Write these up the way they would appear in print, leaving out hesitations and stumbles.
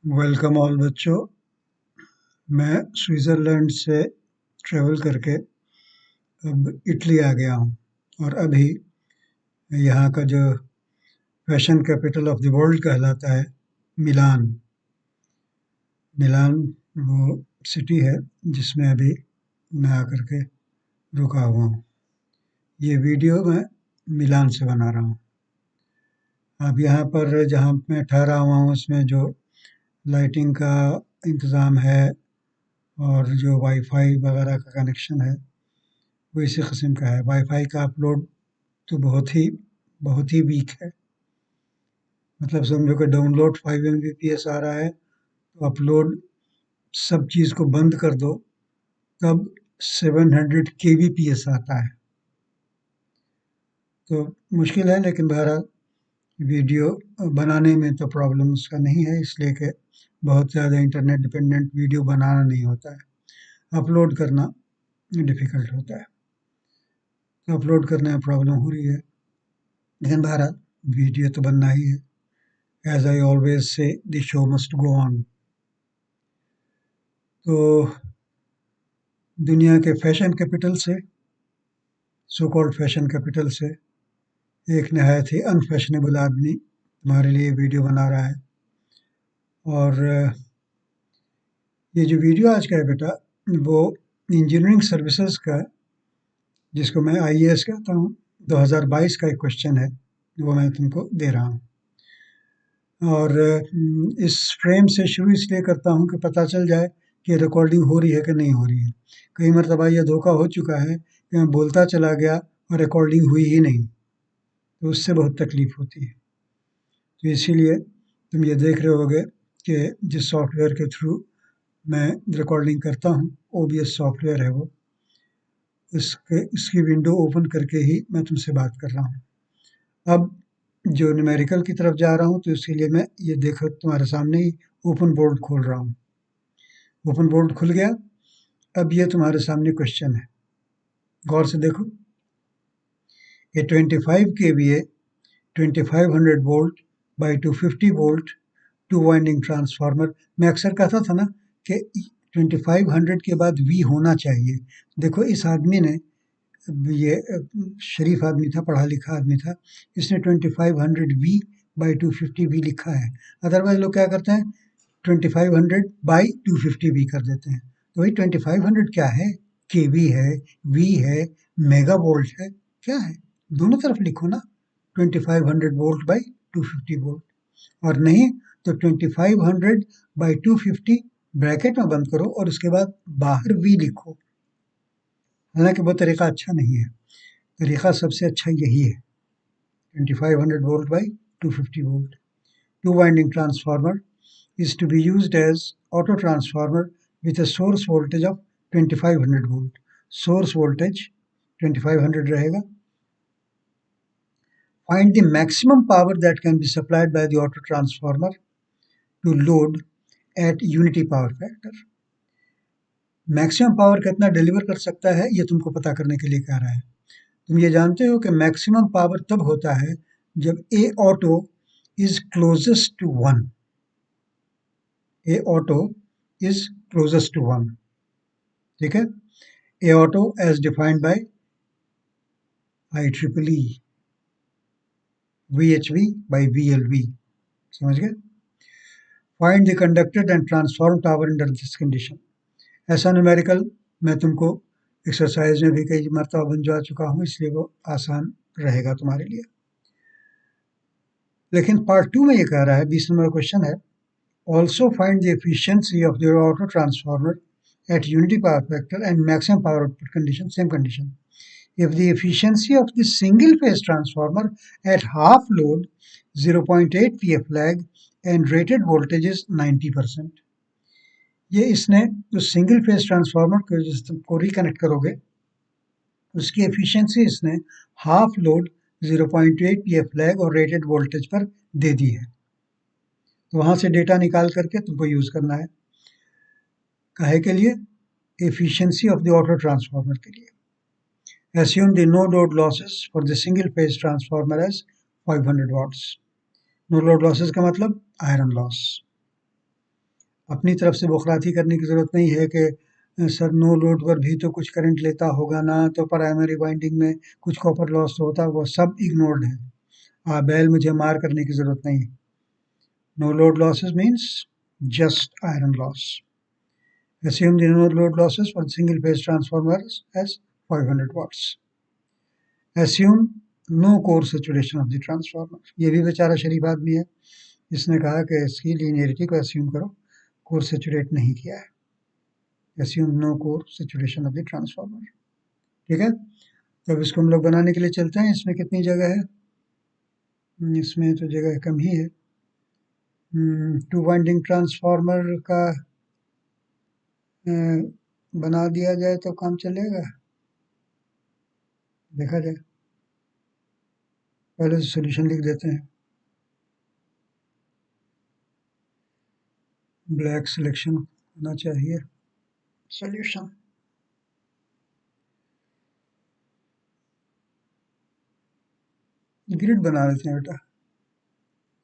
Welcome all बच्चों। मैं Switzerland से ट्रैवल करके अब इटली आ गया हूँ और अभी यहाँ का जो fashion capital of the world कहलाता है मिलान। मिलान वो सिटी है जिसमें अभी मैं आकर के रुका हुआ हूँ। ये वीडियो मैं मिलान से बना रहा हूँ। अब यहाँ पर जहाँ मैं ठहरा हुआ हूँ उसमें जो लाइटिंग का इंतज़ाम है और जो वाईफाई वगैरह का कनेक्शन है वो इसी किस्म का है। वाईफाई का अपलोड तो बहुत ही वीक है। मतलब समझो कि डाउनलोड 5 एमबीपीएस आ रहा है तो अपलोड सब चीज़ को बंद कर दो तब 700 केबीपीएस आता है। तो मुश्किल है, लेकिन बहरहाल वीडियो बनाने में तो प्रॉब्लम उसका नहीं है, इसलिए कि बहुत ज़्यादा इंटरनेट डिपेंडेंट वीडियो बनाना नहीं होता है, अपलोड करना डिफ़िकल्ट होता है। तो अपलोड करने में प्रॉब्लम हो रही है, लेकिन बहरहाल वीडियो तो बनना ही है। As I always say, the show must go on. तो दुनिया के फैशन कैपिटल से, सो कॉल्ड फैशन कैपिटल से, एक नहायत ही अनफैशनेबल आदमी हमारे लिए वीडियो बना रहा है। और ये जो वीडियो आज का है बेटा, वो इंजीनियरिंग सर्विसेज का, जिसको मैं आईएएस कहता हूँ, 2022 का एक क्वेश्चन है, वो मैं तुमको दे रहा हूँ। और इस फ्रेम से शुरू इसलिए करता हूँ कि पता चल जाए कि रिकॉर्डिंग हो रही है कि नहीं हो रही है। कई मरतबा ये धोखा हो चुका है कि मैं बोलता चला गया और रिकॉर्डिंग हुई ही नहीं, तो उससे बहुत तकलीफ़ होती है। तो इसीलिए तुम ये देख रहे होगे कि जिस सॉफ्टवेयर के थ्रू मैं रिकॉर्डिंग करता हूँ, ओबीएस सॉफ्टवेयर है वो, इसकी विंडो ओपन करके ही मैं तुमसे बात कर रहा हूँ। अब जो न्यूमेरिकल की तरफ जा रहा हूँ तो इसके लिए मैं ये देखो तुम्हारे सामने ही ओपन बोर्ड खोल रहा हूँ। ओपन बोर्ड खुल गया। अब ये तुम्हारे सामने क्वेश्चन है, गौर से देखो। ए 25 kVA 2500 volt by 250 volt to winding transformer. मैं अक्सर कहता था ना कि 2500 के बाद वी होना चाहिए। देखो इस आदमी ने, ये शरीफ आदमी था, पढ़ा लिखा आदमी था, इसने 2500 वी बाई 250 वी लिखा है। अदरवाइज लोग क्या करते हैं, 2500 बाई 250 वी कर देते हैं। तो भाई 2500 क्या है, केवी है, वी है, मेगा वोल्ट है, क्या है, दोनों तरफ लिखो ना, 2500 वोल्ट बाई 250 वोल्ट। और नहीं तो 2500 बाई 250 ब्रैकेट में बंद करो और उसके बाद बाहर वी लिखो। हालांकि वो तरीका अच्छा नहीं है, तरीका सबसे अच्छा यही है, 2500 volt by 250 volt. Two winding transformer is to be used as auto transformer with a source voltage of 2500 volt. Source voltage 2500 रहेगा. Find the maximum power that can be supplied by the auto transformer to load at unity power factor. Maximum power कितना deliver कर सकता है ये तुमको पता करने के लिए कह रहा है। तुम ये जानते हो कि मैक्सिमम पावर तब होता है जब a auto is closest to 1। A auto is closest to 1, ठीक है। A auto as defined by IEEE VHV by VLV, समझ गए। Find the conducted and transform power under this condition. ऐसा न्यूमेरिकल मैं तुमको एक्सरसाइज में भी कई मरतबा बन चुका हूँ, इसलिए वो आसान रहेगा तुम्हारे लिए। लेकिन पार्ट 2 में ये कह रहा है, 20 नंबर क्वेश्चन है, also find the efficiency of the auto transformer at unity power factor and maximum power output condition, same condition. If the efficiency of the single phase transformer at half load 0.8 pf lag and rated voltage is 90%. ये इसने जो single phase transformer को जिस को reconnect करोगे उसकी efficiency इसने half load 0.8 pf lag और रेटेड वोल्टेज पर दे दी है। तो वहां से डेटा निकाल करके तुमको यूज करना है, काहे के लिए, efficiency of the auto transformer के लिए। Assume the no load losses for the single phase transformer as 500 watts. No load losses का मतलब आयरन लॉस। अपनी तरफ से बौखलाहटी करने की ज़रूरत नहीं है कि सर नो लोड पर भी तो कुछ करंट लेता होगा ना, तो प्राइमरी वाइंडिंग में कुछ कॉपर लॉस तो होता, वो सब इग्नोर्ड है। बैल मुझे मार करने की ज़रूरत नहीं है। No load losses means just iron loss. Assume the no load losses for single phase transformers as 500 watts. Assume no core saturation of the transformer. ये भी बेचारा शरीफ आदमी है, इसने कहा कि इसकी लीनियरिटी को assume करो, कोर सेचुरेट नहीं किया है। Assume no core saturation of the transformer. ठीक है, तो अब इसको हम लोग बनाने के लिए चलते हैं। इसमें कितनी जगह है? इसमें तो जगह कम ही है। टू वाइंडिंग ट्रांसफार्मर का बना दिया जाए तो काम चलेगा, देखा जाए। पहले सॉल्यूशन लिख देते हैं। ब्लैक सिलेक्शन होना चाहिए। सॉल्यूशन ग्रिड बना लेते हैं बेटा,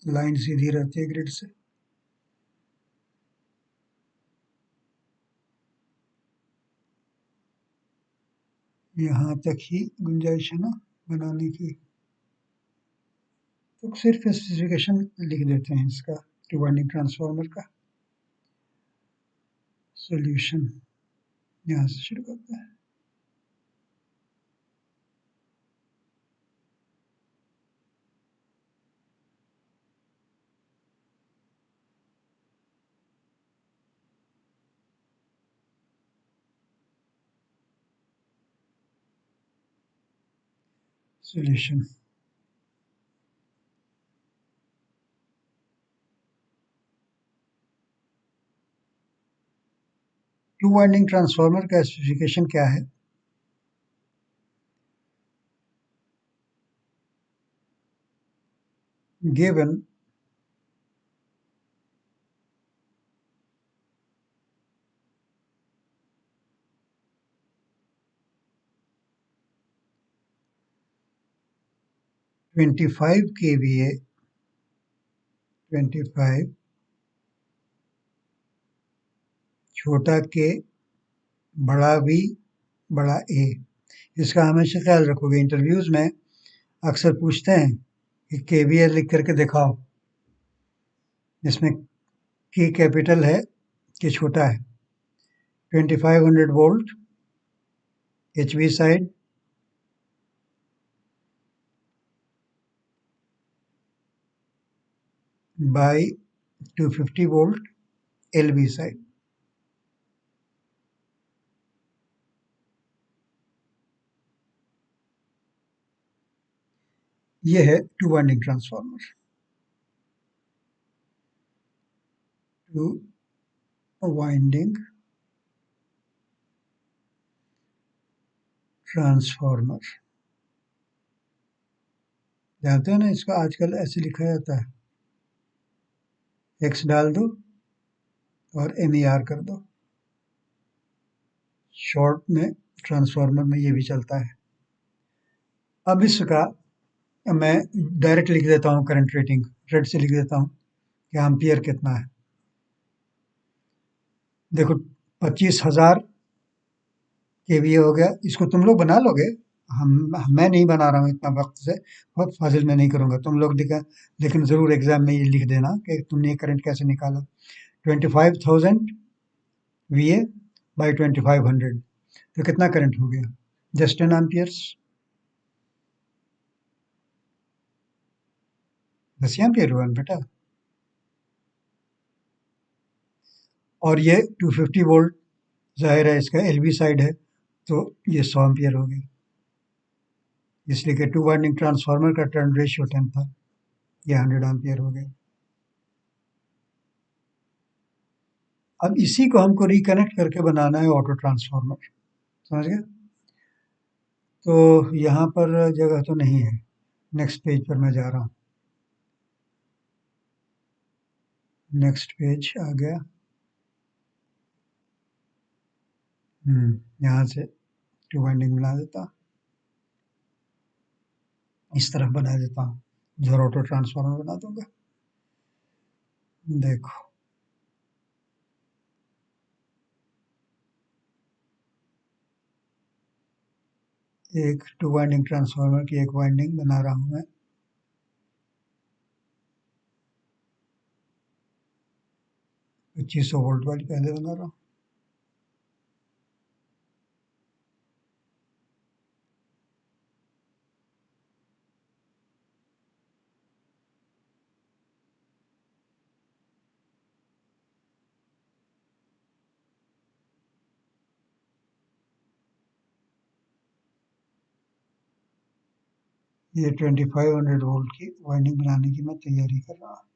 लाइन सीधी रहती है ग्रिड से। यहाँ तक ही गुंजाइश है ना बनाने की, तो सिर्फ स्पेसिफिकेशन लिख देते हैं इसका, टू वाइंडिंग ट्रांसफार्मर का। सॉल्यूशन यहाँ से शुरू करते हैं। सॉल्यूशन टू वाइंडिंग ट्रांसफार्मर का स्पेसिफिकेशन क्या है? गिवन ट्वेंटी फाइव kVA 25 छोटा के बड़ा V बड़ा A। इसका हमेशा ख्याल रखोगे, इंटरव्यूज में अक्सर पूछते हैं कि KVA लिख करके दिखाओ, इसमें K कैपिटल है कि छोटा है। 2500 volt HV side by 250 volt LV side. ये है to winding transformer. To winding transformer, जानते हो ना इसका आजकल ऐसे लिखा जाता है, X डाल दो और MER कर दो। शॉर्ट में ट्रांसफार्मर में ये भी चलता है। अब इसका मैं डायरेक्ट लिख देता हूँ, करंट रेटिंग रेड से लिख देता हूँ कि एम्पियर कितना है। देखो 25,000 KVA हो गया। इसको तुम लोग बना लोगे, मैं नहीं बना रहा हूँ इतना वक्त से, बहुत फाजिल मैं नहीं करूँगा, तुम लोग लिखा, लेकिन ज़रूर एग्जाम में ये लिख देना कि तुमने ये करंट कैसे निकाला। 25,000 VA बाई 2500, तो कितना करंट हो गया? जस्ट 10 एम्पियर्स, 10 एम्पियर हुआ बेटा। और ये 250 वोल्ट जाहिर है इसका LV साइड है, तो ये 100 एम्पियर हो गया, इसलिए कि टू वाइंडिंग ट्रांसफार्मर का टर्न रेशियो 10 था, ये 100 एम्पियर हो गया। अब इसी को हमको रिकनेक्ट करके बनाना है ऑटो ट्रांसफार्मर, समझ गए? तो यहाँ पर जगह तो नहीं है, नेक्स्ट पेज पर मैं जा रहा हूँ। नेक्स्ट पेज आ गया। यहाँ से टू वाइंडिंग बना देता हूँ, इस तरफ बना देता हूँ, इधर ऑटो ट्रांसफार्मर बना दूंगा। देखो एक 2 वाइंडिंग ट्रांसफार्मर की एक वाइंडिंग बना रहा हूँ मैं। पच्चीस सौ वोल्ट वाली पहले बना रहा हूँ। ये 2500 वोल्ट की वाइंडिंग बनाने की मैं तैयारी कर रहा हूँ।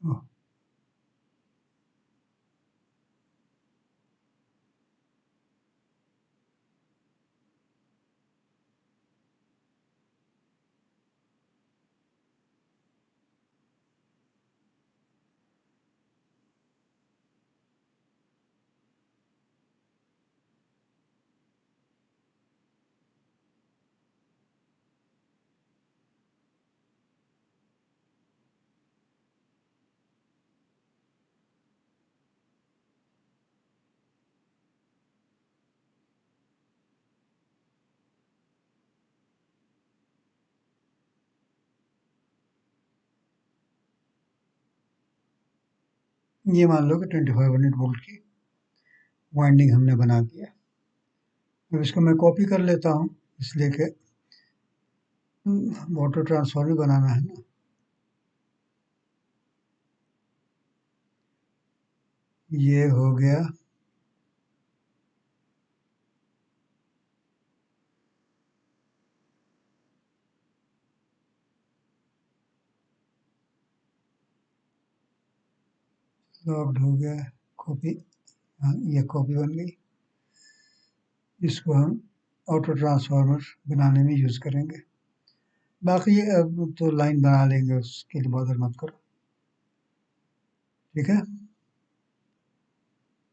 ओह, ये मान लो कि 2500 वोल्ट की वाइंडिंग हमने बना दिया। अब इसको मैं कॉपी कर लेता हूँ, इसलिए कि ऑटो ट्रांसफार्मर बनाना है ना। ये हो गया। लॉक्ड हो गया। कॉपी, हाँ ये कॉपी बन गई। इसको हम ऑटो ट्रांसफार्मर बनाने में यूज़ करेंगे। बाकी अब तो लाइन बना लेंगे, उसके लिए बॉदर मत करो, ठीक है।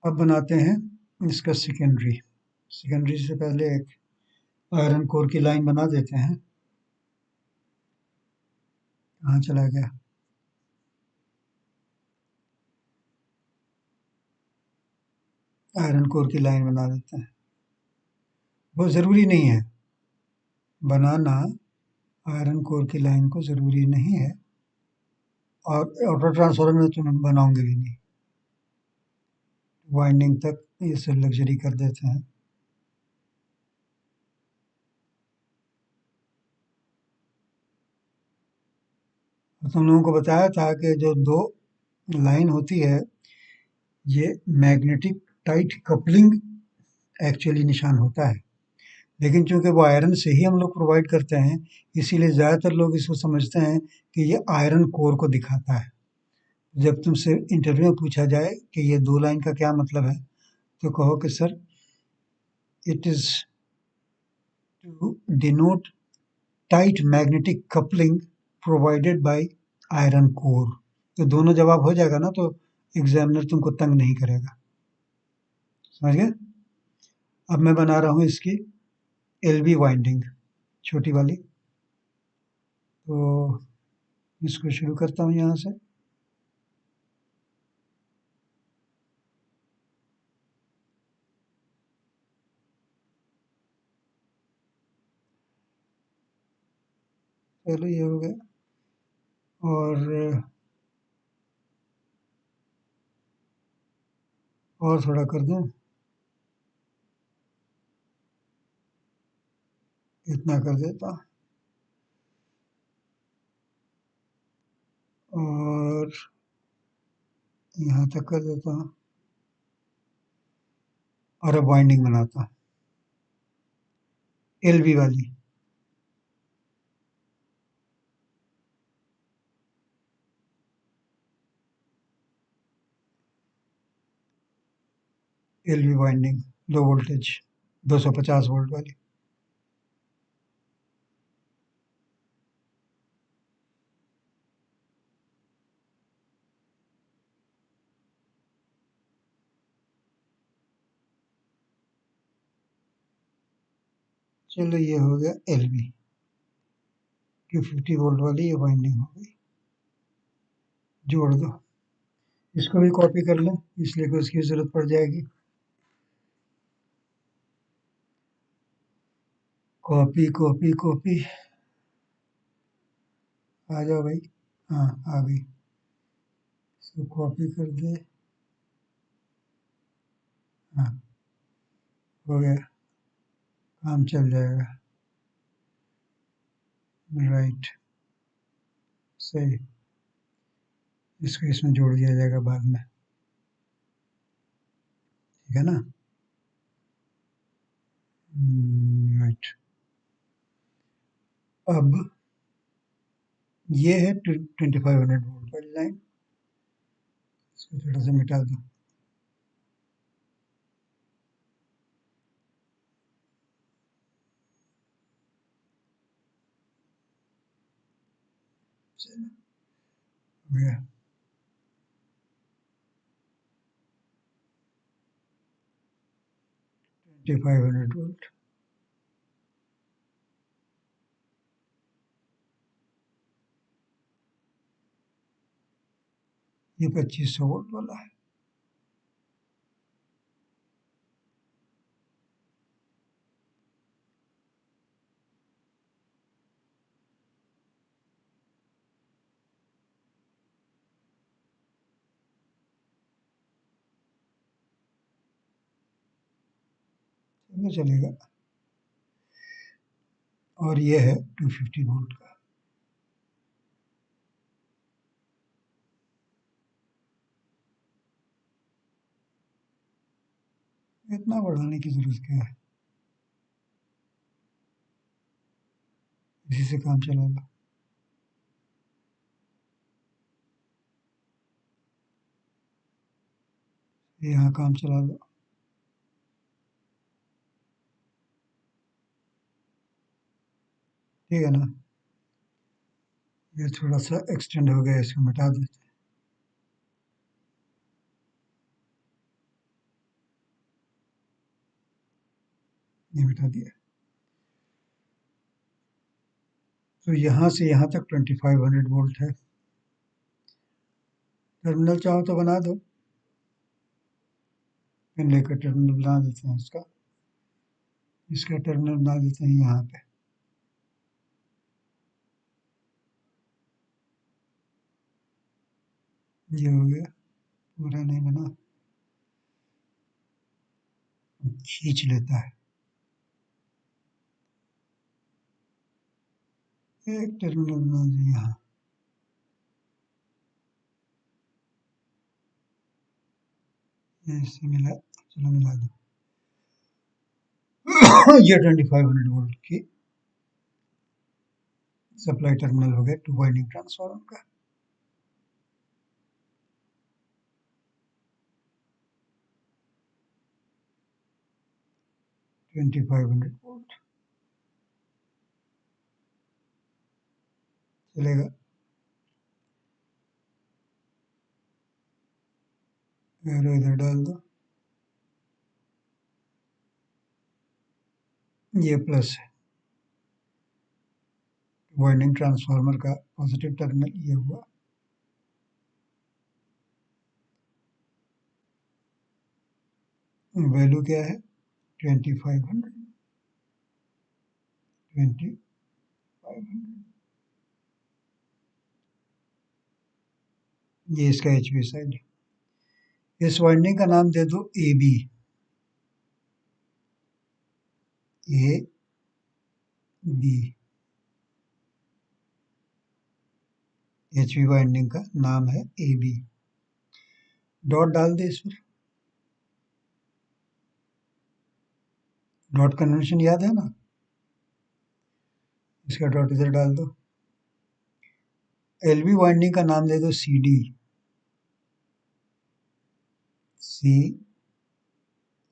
अब बनाते हैं इसका सेकेंडरी। सेकेंडरी से पहले एक आयरन कोर की लाइन बना देते हैं। कहाँ चला गया? आयरन कोर की लाइन बना देते हैं। वो ज़रूरी नहीं है बनाना, आयरन कोर की लाइन को ज़रूरी नहीं है, और ऑटो ट्रांसफार्मर में तो हम बनाऊंगे भी नहीं। वाइंडिंग तक ये सब लग्जरी कर देते हैं। तो तुम लोगों को बताया था कि जो दो लाइन होती है, ये मैग्नेटिक टाइट कपलिंग एक्चुअली निशान होता है, लेकिन चूंकि वो आयरन से ही हम लोग प्रोवाइड करते हैं, इसीलिए ज़्यादातर लोग इसको समझते हैं कि ये आयरन कोर को दिखाता है। जब तुमसे इंटरव्यू में पूछा जाए कि ये दो लाइन का क्या मतलब है, तो कहो कि sir it is to denote tight magnetic coupling provided by iron core. तो दोनों जवाब हो जाएगा ना, तो एग्जामिनर तुमको तंग नहीं करेगा। समझ गए? अब मैं बना रहा हूँ इसकी एलबी वाइंडिंग, छोटी वाली। तो इसको शुरू करता हूँ यहाँ से। चलो ये हो गया। और थोड़ा कर दूँ, इतना कर देता हूँ। और यहाँ तक कर देता हूँ। और अब वाइंडिंग बनाता हूँ एलबी वाली। LB winding low voltage 250 volt वाली। चलो ये हो गया एलबी। 250 वोल्ट वाली ये वाइंडिंग हो गई, जोड़ दो। इसको भी कॉपी कर लें, इसलिए कि उसकी ज़रूरत पड़ जाएगी। कॉपी कॉपी कॉपी, आ जाओ भाई। हाँ, आ गई। इसको कॉपी कर दे। हाँ, हो गया, काम चल जाएगा। राइट, सही। इसको इसमें जोड़ दिया जाएगा बाद में, ठीक है ना। राइट। अब ये है 2500 वोल्ट वाली लाइन, इसको थोड़ा सा मिटा दो। हो गया। 2500 वोल्ट। ये 2500 वोल्ट वाला है। चलेगा। और ये है 250 वोल्ट का। इतना बढ़ाने की जरूरत क्या है, इसी से काम चला लो। यहाँ काम चला लो। ठीक है ना। ये थोड़ा सा एक्सटेंड हो गया, इसको मिटा देते हैं। ये मिटा दिया। तो यहाँ से यहाँ तक 2500 वोल्ट है। टर्मिनल चाहो तो बना दो, पिन लेकर टर्मिनल बना देते हैं इसका। इसका टर्मिनल बना देते हैं यहाँ पे। ये हो गया, पूरा नहीं बना, खींच लेता है। एक टर्मिनल बना दो यहाँ। ये इससे मिला, चलो मिला दो। ये 2500 वोल्ट की सप्लाई टर्मिनल हो गया टू वाइंडिंग ट्रांसफार्मर का। $2500 चलेगा। एरो इधर डाल दो, ये प्लस है। वाइंडिंग ट्रांसफार्मर का पॉजिटिव टर्मिनल ये हुआ। वैल्यू क्या है, 2500। 2500 ये इसका एच वी साइड है। इस वाइंडिंग का नाम दे दो A B. A B, H V winding का नाम है ए बी। डॉट डाल दे इस पर। डॉट कन्वेंशन याद है ना, इसका डॉट इधर डाल दो। एल बी वाइंडिंग का नाम दे दो सी डी। सी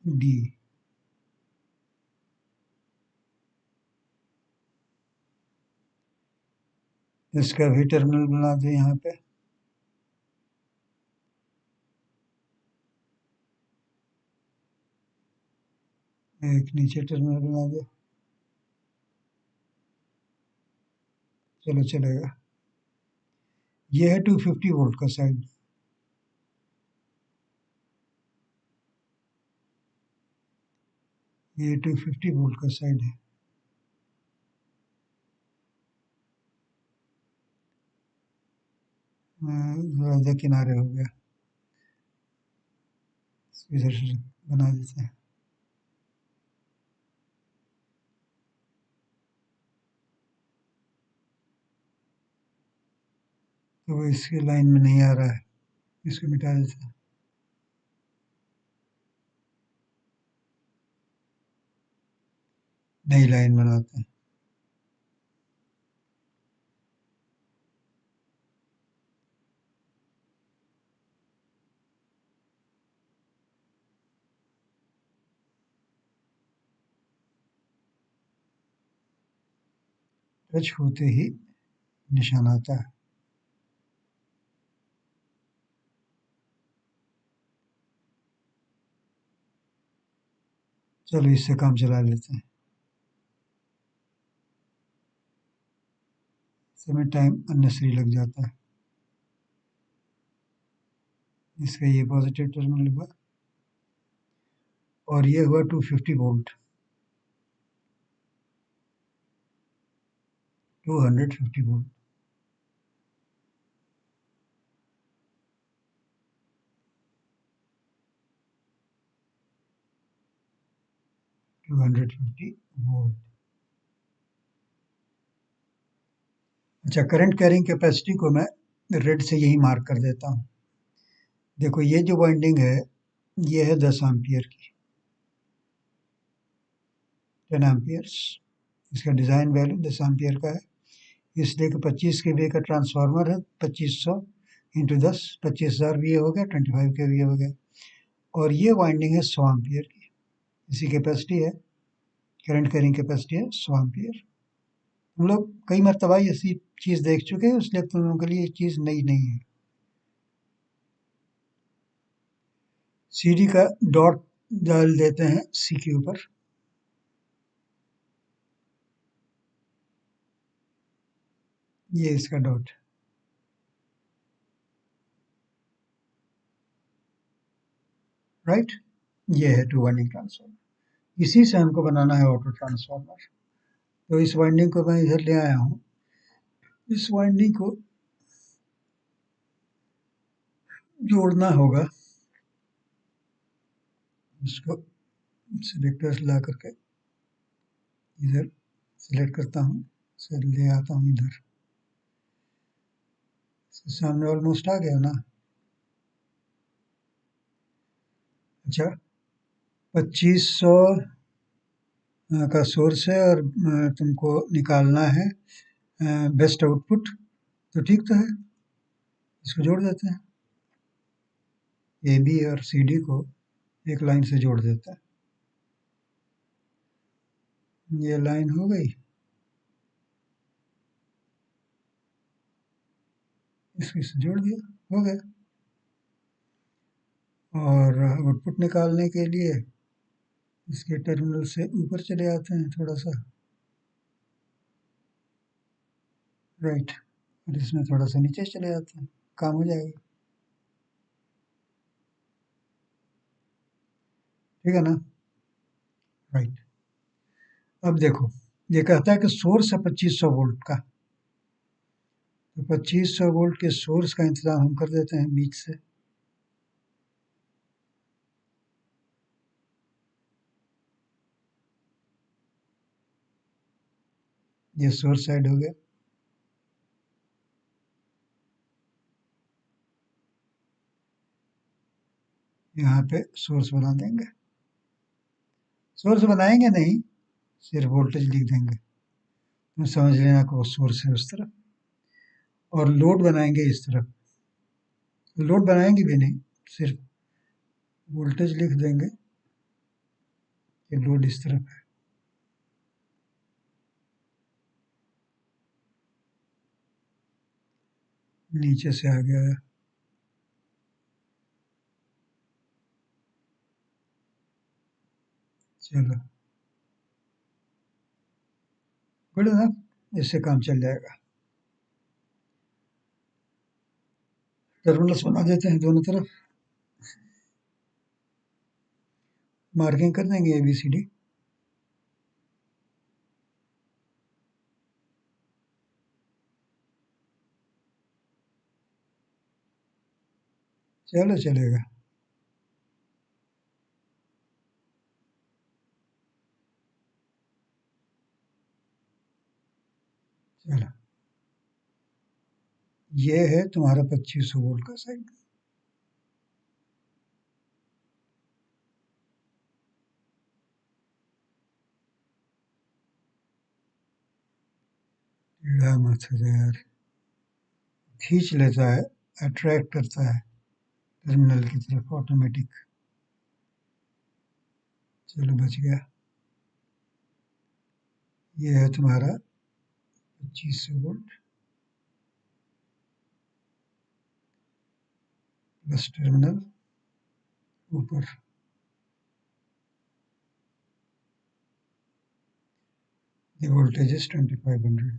डी, इसका भी टर्मिनल बना दो यहाँ पे। एक नीचे टर्मिनल बना दो। चलो चलेगा। ये है 250 वोल्ट का साइड। ये 250 वोल्ट का साइड है। ज़्यादा किनारे हो गया, इधर से बना देते हैं। तो वो इसके लाइन में नहीं आ रहा है, इसको मिटा देते हैं। नई लाइन बनाते हैं। टच होते ही निशान आता है। चलो इससे काम चला लेते हैं। समय टाइम अननेसेसरी लग जाता है। इसका ये पॉजिटिव टर्मिनल हुआ और ये हुआ 250 वोल्ट, 250 वोल्ट। To 250 volt. अच्छा, करंट कैरिंग कैपेसिटी को मैं रेड से यही मार्क कर देता हूँ। देखो ये जो वाइंडिंग है, ये है 10 एम्पियर की, 10 एम्पियर्स। इसका डिज़ाइन वैल्यू 10 एम्पियर का है, इसलिए कि 25 केवीए का ट्रांसफार्मर है। 2500 इंटू 10, 25,000 वी हो गया, 25 केवीए हो गया। और ये वाइंडिंग है 100 एम्पियर की, इसी कैपेसिटी है, करंट कैरिंग कैपेसिटी है 100 एम्पियर। हम लोग कई मरतबा ऐसी चीज़ देख चुके हैं, इसलिए तुम लोगों के लिए ये चीज़ नई नहीं है। सीडी का डॉट डाल देते हैं सी के ऊपर। ये इसका डॉट, राइट। ये है टू वाइंडिंग ट्रांसफार्मर, इसी से हमको बनाना है ऑटो ट्रांसफार्मर। तो इस वाइंडिंग को मैं इधर ले आया हूँ। इस वाइंडिंग को जोड़ना होगा। इसको सिलेक्टर ला करके इधर सिलेक्ट करता हूँ, फिर ले आता हूँ इधर। इसके सामने ऑलमोस्ट आ गया ना। अच्छा, 2500 का सोर्स है और तुमको निकालना है बेस्ट आउटपुट। तो ठीक तो है, इसको जोड़ देते हैं। ए बी और सी डी को एक लाइन से जोड़ देते हैं। ये लाइन हो गई, इसको इससे जोड़ दिया, हो गया। और आउटपुट निकालने के लिए इसके टर्मिनल से ऊपर चले आते हैं थोड़ा सा, राइट। और इसमें थोड़ा सा नीचे चले जाते हैं, काम हो जाएगा। ठीक है ना, राइट। अब देखो, ये कहता है कि सोर्स है 2500 वोल्ट का, तो 2500 वोल्ट के सोर्स का इंतजाम हम कर देते हैं बीच से। ये सोर्स साइड हो गया। यहाँ पे सोर्स बना देंगे। सोर्स बनाएंगे नहीं, सिर्फ वोल्टेज लिख देंगे, तो समझ लेना कि वो सोर्स है उस तरफ। और लोड बनाएंगे इस तरफ, लोड बनाएंगे भी नहीं, सिर्फ वोल्टेज लिख देंगे कि लोड इस तरफ है। नीचे से आ गया है। चलो, गुड इनफ, इससे काम चल जाएगा। टर्मिनल्स बना देते हैं दोनों तरफ, मार्किंग कर देंगे ABCD। चलो चलेगा। चलो, ये है तुम्हारा 2500 वोल्ट का साइड। टेढ़ा मत हो जा यार, खींच लेता है, अट्रैक्ट करता है टर्मिनल की तरफ ऑटोमेटिक। चलो बच गया। ये है तुम्हारा 2500 वोल्ट प्लस टर्मिनल ऊपर। The voltage is 2500।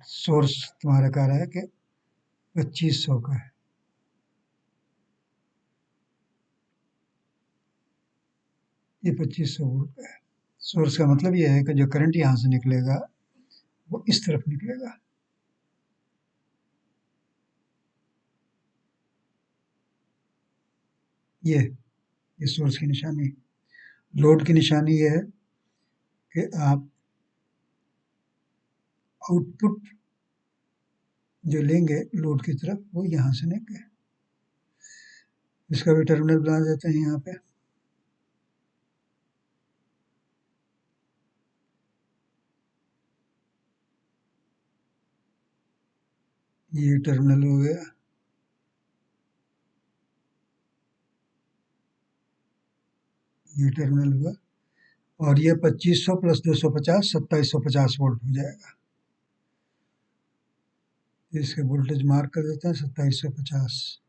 सोर्स तुम्हारा कह रहा है कि 2500 का है। ये 2500 वोल्ट का है। सोर्स का मतलब ये है कि जो करंट यहाँ से निकलेगा वो इस तरफ निकलेगा। ये सोर्स की निशानी। लोड की निशानी ये है कि आप आउटपुट जो लेंगे लोड की तरफ वो यहाँ से लेंगे। इसका भी टर्मिनल बना देते हैं यहाँ पे। ये टर्मिनल हो गया, ये टर्मिनल हुआ, और ये 2500 प्लस 250 2750 वोल्ट हो जाएगा। इसके वोल्टेज मार्क कर देते हैं 2750।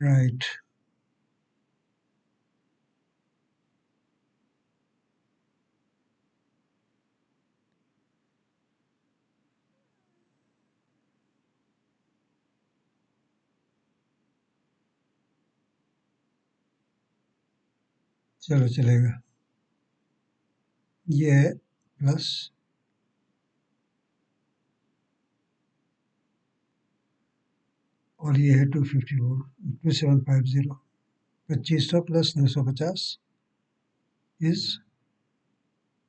राइट। चलो चलेगा। ये है प्लस, और ये है 250 वोल्ट 2750। 2500 plus 250 is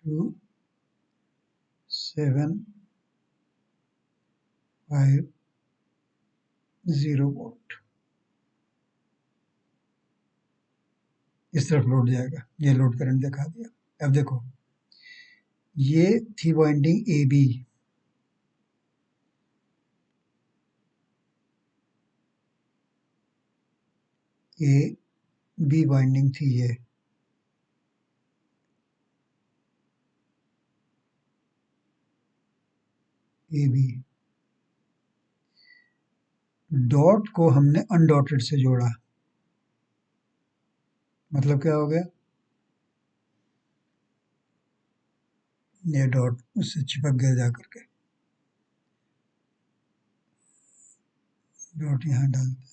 2750 volt. इस तरफ लोड जाएगा, ये लोड करंट दिखा दिया। अब देखो, ये थी वाइंडिंग AB, AB वाइंडिंग थी ये, AB। डॉट को हमने अनडॉटेड से जोड़ा, मतलब क्या हो गया, ये डॉट उससे चिपक गया जाकर के। डॉट यहाँ डालते हैं,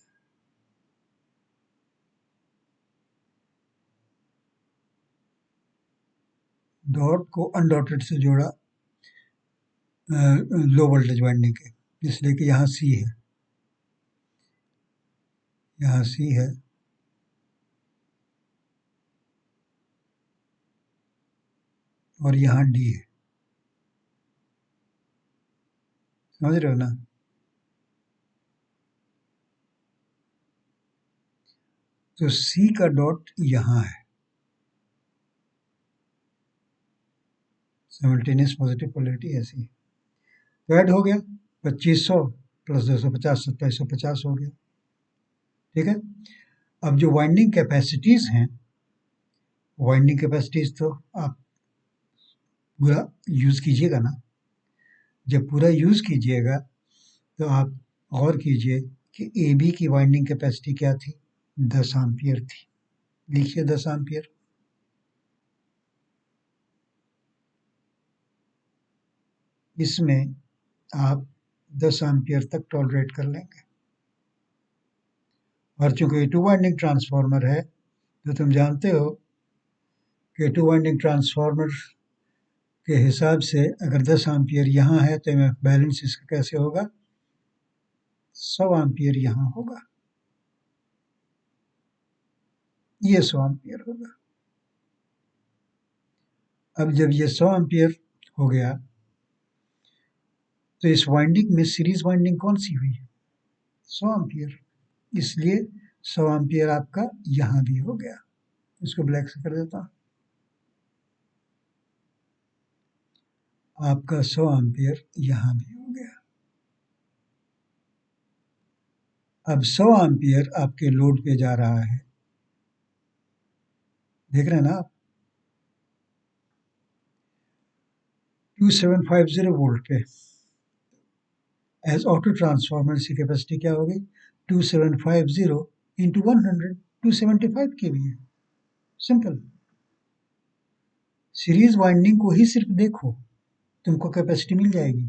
डॉट को अनडॉटेड से जोड़ा लो वोल्टेज वाइंडिंग के, इसलिए कि यहाँ C है, यहाँ C है, और यहाँ D है। समझ रहे हो ना? तो C का डॉट यहाँ है, साइमल्टेनियस पॉजिटिव पोलैरिटी ऐसी। तो ऐड हो गया 2500 प्लस 250 2750 हो गया। ठीक है। अब जो वाइंडिंग कैपेसिटीज हैं, वाइंडिंग कैपेसिटीज तो आप पूरा यूज कीजिएगा ना, जब पूरा यूज़ कीजिएगा तो आप गौर कीजिए कि ए बी की वाइंडिंग कैपेसिटी क्या थी, 10 एम्पियर थी। लिखिए 10 एम्पियर। इसमें आप 10 एम्पियर तक टॉलरेट कर लेंगे। और चूंकि ये 2 वाइंडिंग ट्रांसफार्मर है तो तुम जानते हो कि 2 वाइंडिंग ट्रांसफार्मर के हिसाब से अगर 10 एम्पियर यहाँ है तो बैलेंस इसका कैसे होगा, 100 एम्पियर यहाँ होगा, ये 100 एम्पियर होगा। अब जब ये 100 एम्पियर हो गया तो इस वाइंडिंग में सीरीज वाइंडिंग कौन सी हुई, 100 एम्पियर, इसलिए 100 एम्पियर आपका यहाँ भी हो गया। इसको ब्लैक से कर देता हूँ। आपका 100 एम्पियर यहाँ भी हो गया। अब 100 एम्पियर आपके लोड पे जा रहा है, देख रहे हैं ना आप, 2750 वोल्ट पे। एज ऑटो ट्रांसफार्मर की कैपेसिटी क्या होगी, 2750 इंटू 100, 275 के भी है। सिंपल। सीरीज वाइंडिंग को ही सिर्फ देखो, तुमको कैपेसिटी मिल जाएगी।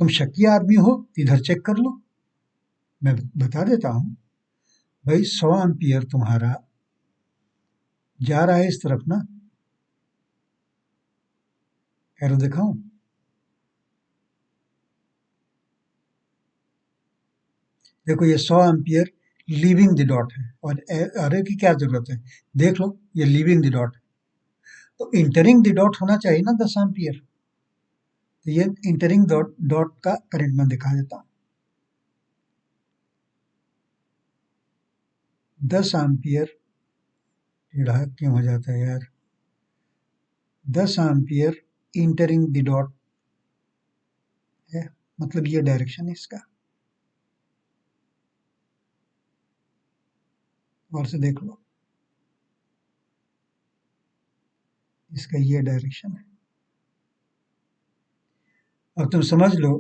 तुम शक्की आदमी हो इधर चेक कर लो, मैं बता देता हूँ भाई। 100 एम्पियर तुम्हारा जा रहा है इस तरफ ना, एरो दिखाऊं, देखो ये 100 एम्पियर लीविंग द डॉट है और एरो की क्या जरूरत है, देख लो ये लीविंग द डॉट, तो इंटरिंग द डॉट होना चाहिए ना 10 एम्पियर। तो ये इंटरिंग डॉट डॉट का करंट मैं दिखा देता हूँ। 10 एम्पियर, टेढ़ा क्यों हो जाता है यार, 10 एम्पियर इंटरिंग द डॉट है, मतलब ये डायरेक्शन है इसका। और से देख लो, इसका ये डायरेक्शन है। अब तुम समझ लो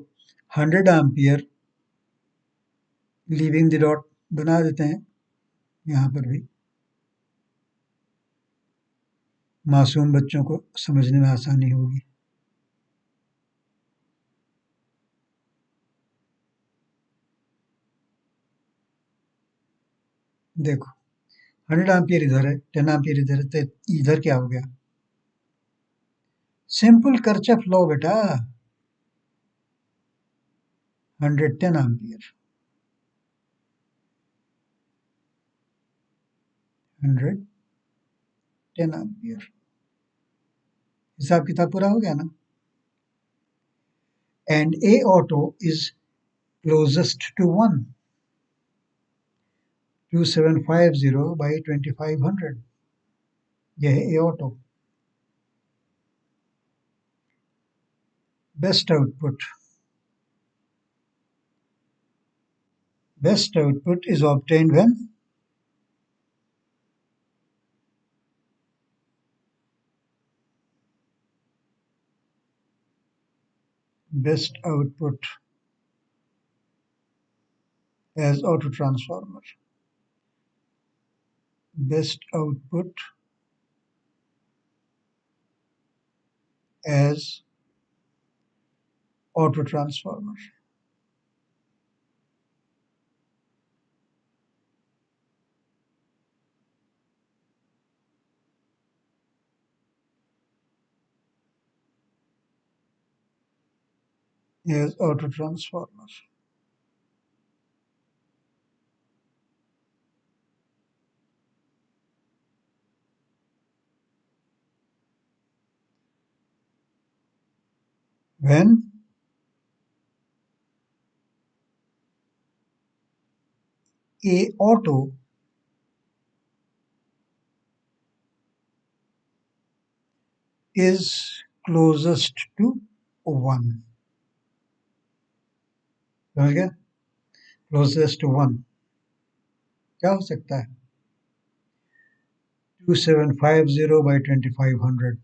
100 एम्पियर लीविंग द डॉट बना देते हैं यहाँ पर भी, मासूम बच्चों को समझने में आसानी होगी। देखो 100 एम्पियर इधर है, 10 एम्पियर इधर है, तो इधर क्या हो गया, सिंपल कर्चफ लॉ बेटा, 110 एम्पियर, 110 एम्पियर, हिसाब किताब पूरा हो गया ना। And a auto is closest to 1, 2750 by 2500, यह है a auto. Best output, best output is obtained when best output as auto transformer, best output as auto transformer, as auto transformer. When a auto is closest to 1, समझ गया, closest to 1 क्या हो सकता है, 2750 by 2500,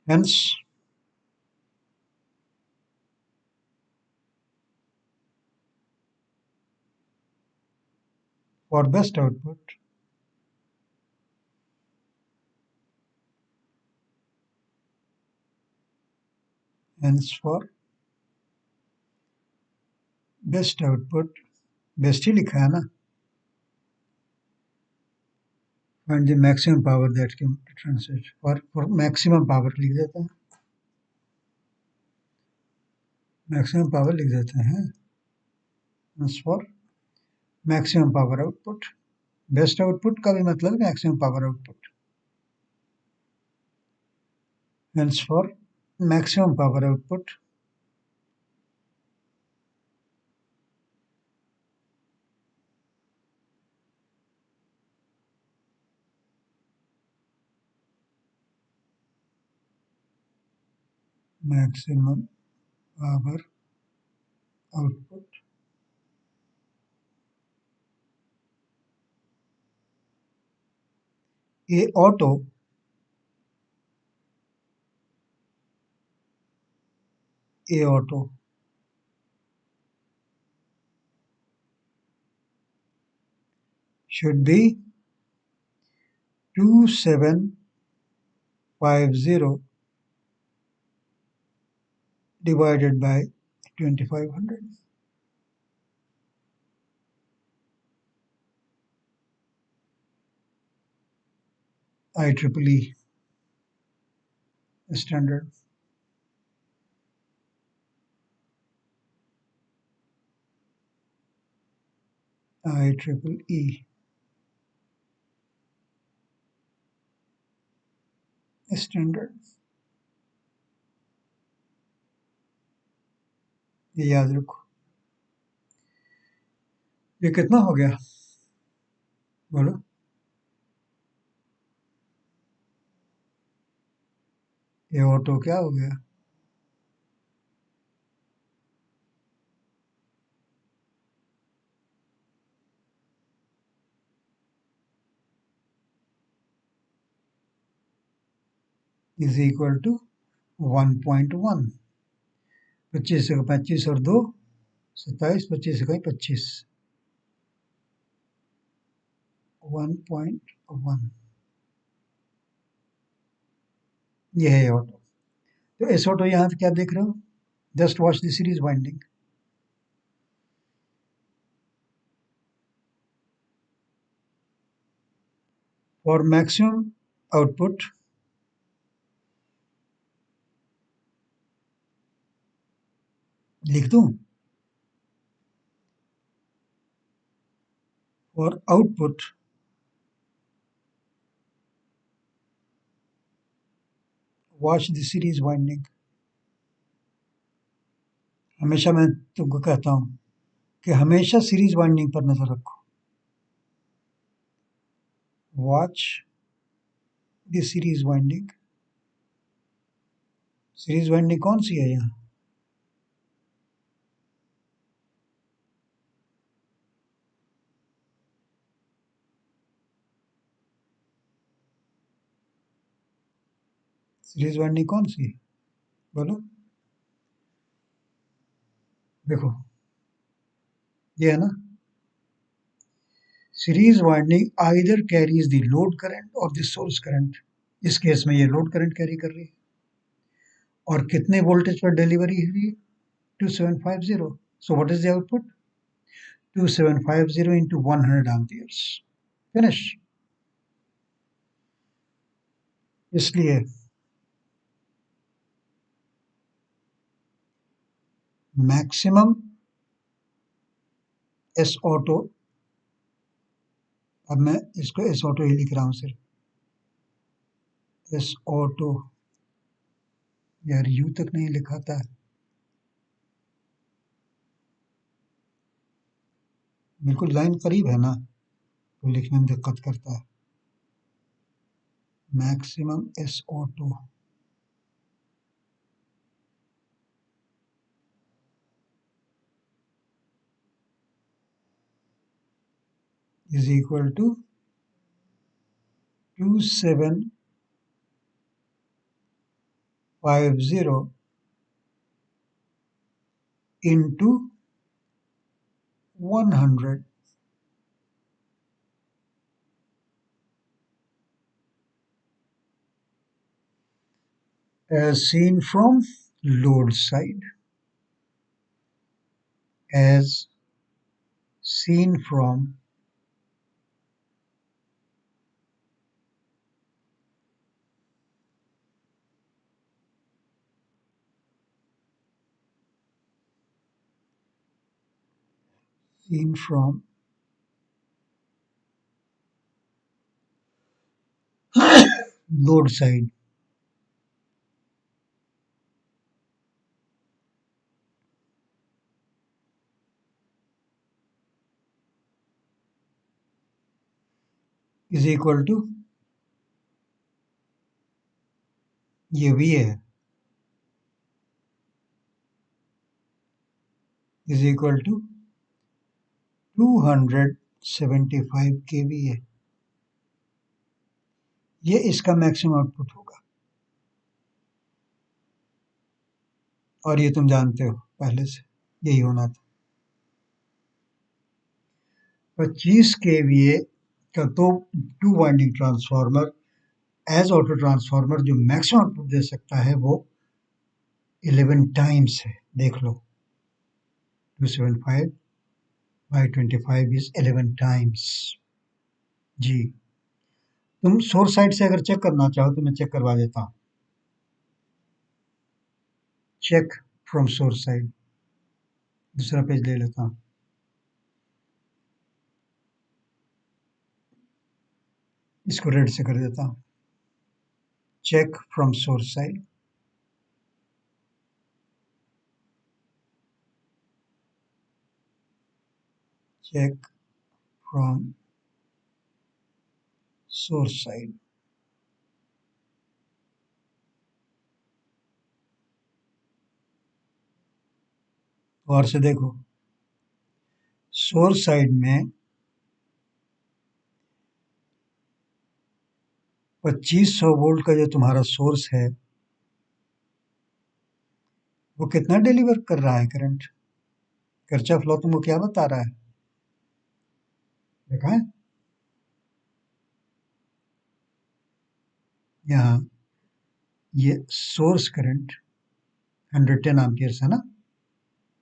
Hence, for best output, hence for best output, best ही लिखा है ना, find the maximum power that can translate, for maximum power लिख देते हैं, मैक्सिमम पावर लिख देते हैं, for maximum power output. Best output का भी मतलब maximum power output, hence for maximum power output, maximum power output, A auto should be 2750 divided by 2500. IEEE standard. IEEE standard. ये याद रखो। ये कितना हो गया बोलो? ये ऑटो क्या हो गया? Is equal to 1.1। 25 से 25 और 2 27, 25 से 25, 1.1, ये है ऑटो। तो एस ऑटो यहाँ पे क्या देख रहे हो? Just watch the series winding. For maximum output लिख दूं? For output watch the series winding. हमेशा मैं तुमको कहता हूं कि हमेशा सीरीज वाइंडिंग पर नजर रखो। Watch the series winding. Series winding कौन सी है यहाँ? सीरीज वाइंडिंग कौन सी है बोलो? देखो ये है ना, series winding either carries the load current और द सोर्स करंट। इस केस में ये लोड करंट कैरी कर रही है। और कितने वोल्टेज पर डिलीवरी हुई है? 2750। So what is the output? 2750 into 100 amperes. Finish. इसलिए मैक्सिमम एस ऑटो, अब मैं इसको एस ऑटो ही लिख रहा हूं सिर्फ, एस ऑटो। यार यू तक नहीं लिखा था, बिल्कुल लाइन करीब है ना तो लिखने में दिक्कत करता है। Maximum S auto is equal to 2750 50 into 100 as seen from load side, as seen from load side. Is equal to, ये भी है, इज इक्वल टू 275 kVA। ये इसका मैक्सिमम आउटपुट होगा, और ये तुम जानते हो पहले से यही होना था। 25 kVA का तो two winding transformer as auto transformer जो मैक्सिमम आउटपुट दे सकता है वो 11 टाइम्स है। देख लो, 275 बाई 25 इज 11 टाइम्स। जी, तुम सोर्स साइड से अगर चेक करना चाहो तो मैं चेक करवा देता हूँ। चेक फ्रॉम सोर्स साइड, दूसरा पेज ले लेता हूँ। इसको रेड से कर देता हूँ। Check from source side, check from source side. और से देखो, सोर्स साइड में 2500 वोल्ट का जो तुम्हारा सोर्स है वो कितना डिलीवर कर रहा है करंट? किरचॉफ लॉ तुमको क्या बता रहा है, देखा है? यहाँ ये सोर्स करंट 110 एम्पियर्स है ना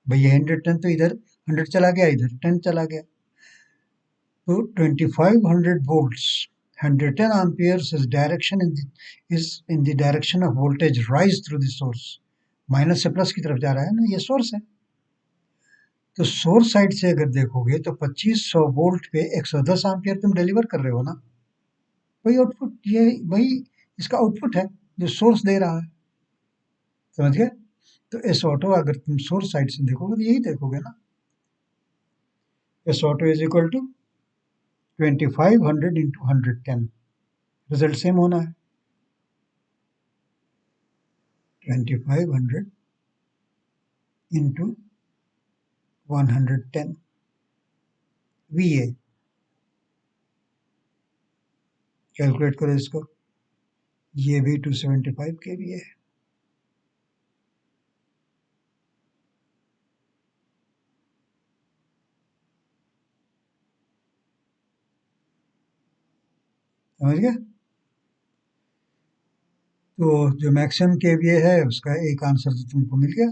भैया। 110 तो इधर 100 चला गया, इधर 10 चला गया, तो 2500 volts, 110 amperes is direction in the direction of voltage rise through the source। Minus से प्लस की तरफ जा रहा है ना, ये सोर्स है। तो सोर्स साइड से अगर देखोगे तो 2500 वोल्ट पे 110 एम्पियर तुम डिलीवर कर रहे हो ना, वही आउटपुट, ये वही इसका आउटपुट है जो सोर्स दे रहा है। समझ गए? तो एस ऑटो अगर तुम सोर्स साइड से देखोगे तो यही देखोगे ना, S auto is equal to 2500 into 110, result same होना है। 2500 इंटू 110 VA। कैलकुलेट करो इसको, ये भी 275 kVA है। समझ गए? तो जो मैक्सिमम केवीए है उसका एक आंसर तो तुमको मिल गया,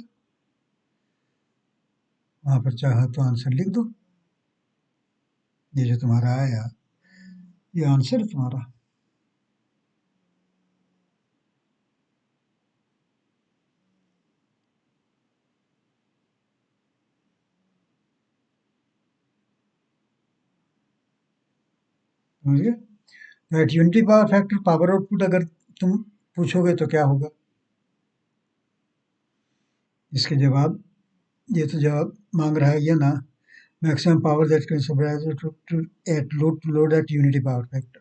वहां पर चाहो तो आंसर लिख दो। ये जो तुम्हारा आया ये आंसर है तुम्हारा। समझ गए? तो eight unity power factor power output अगर तुम पूछोगे तो क्या होगा, इसके जवाब, ये तो जवाब मांग रहा है ये ना, maximum power that can supply at load to load at unity power factor.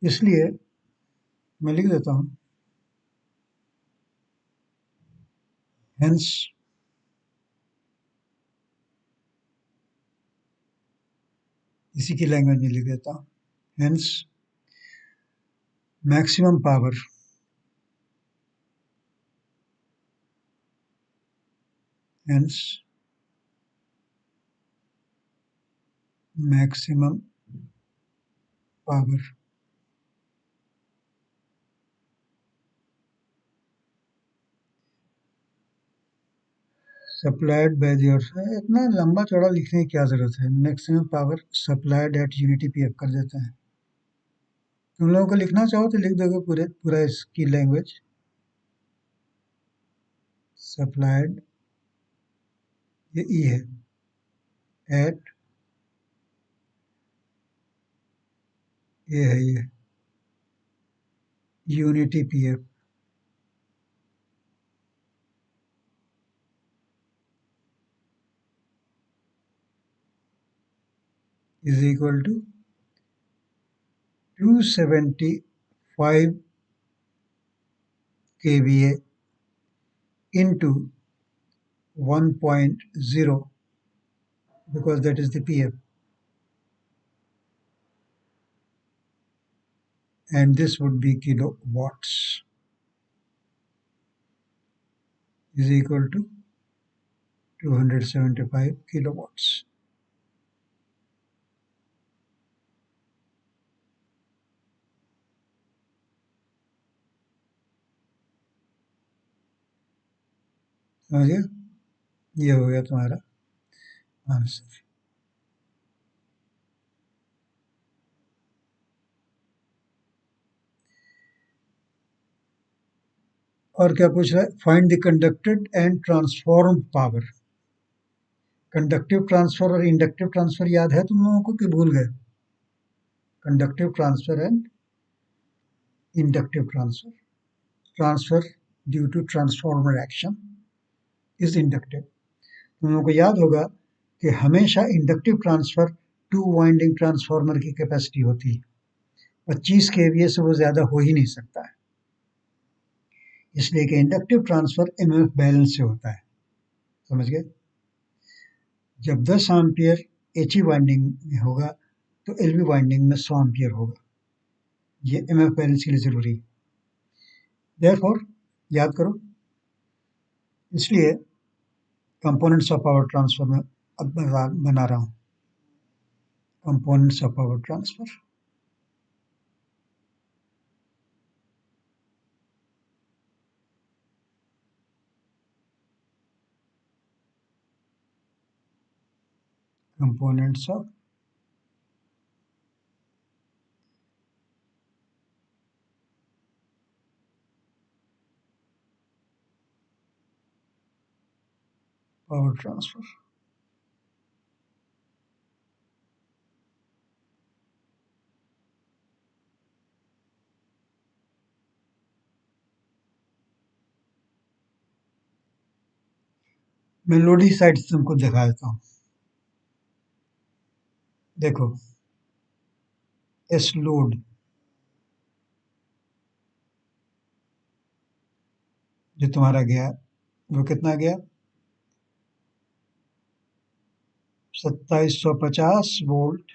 इसलिए मैं लिख देता हूँ, हेंस इसी की लैंग्वेज में लिख देता हूँ, hence maximum power hence maximum power supplied by your, इतना लंबा चौड़ा लिखने की क्या जरूरत है, maximum power supplied eight unity PF कर देते हैं। तुम लोगों को लिखना चाहो तो लिख दोगे पूरा इसकी लैंग्वेज, सप्लाइड, ये ई है, एट, ये है ये unity PF is equal to 275 kVA into 1.0 because that is the PF, and this would be kilowatts is equal to 275 kilowatts. समझिए, ये हो गया तुम्हारा आंसर। और क्या पूछ रहा है, find the conducted and transform power. Conductive transfer और इंडक्टिव ट्रांसफर याद है तुम लोगों को कि भूल गए? Conductive transfer and inductive transfer, transfer due to transformer action is inductive. तुम लोगों को याद होगा कि हमेशा इंडक्टिव ट्रांसफर 2 वाइंडिंग ट्रांसफार्मर की कैपेसिटी होती है, 25 केवीए से वो ज़्यादा हो ही नहीं सकता है, इसलिए कि इंडक्टिव ट्रांसफर एमएफ बैलेंस से होता है। समझ गए? जब 10 एम्पियर एचई वाइंडिंग में होगा तो एलवी वाइंडिंग में 100 एम्पियर होगा, ये एमएफ बैलेंस के लिए ज़रूरी है। देयरफॉर याद करो, इसलिए कंपोनेंट्स ऑफ पावर ट्रांसफर में अब बना रहा हूँ, components of power transfer. components of power transfer. मैं लोडी साइड से तुमको दिखा देता हूँ। देखो, एस लोड जो तुम्हारा गया वो कितना गया, 2750 volt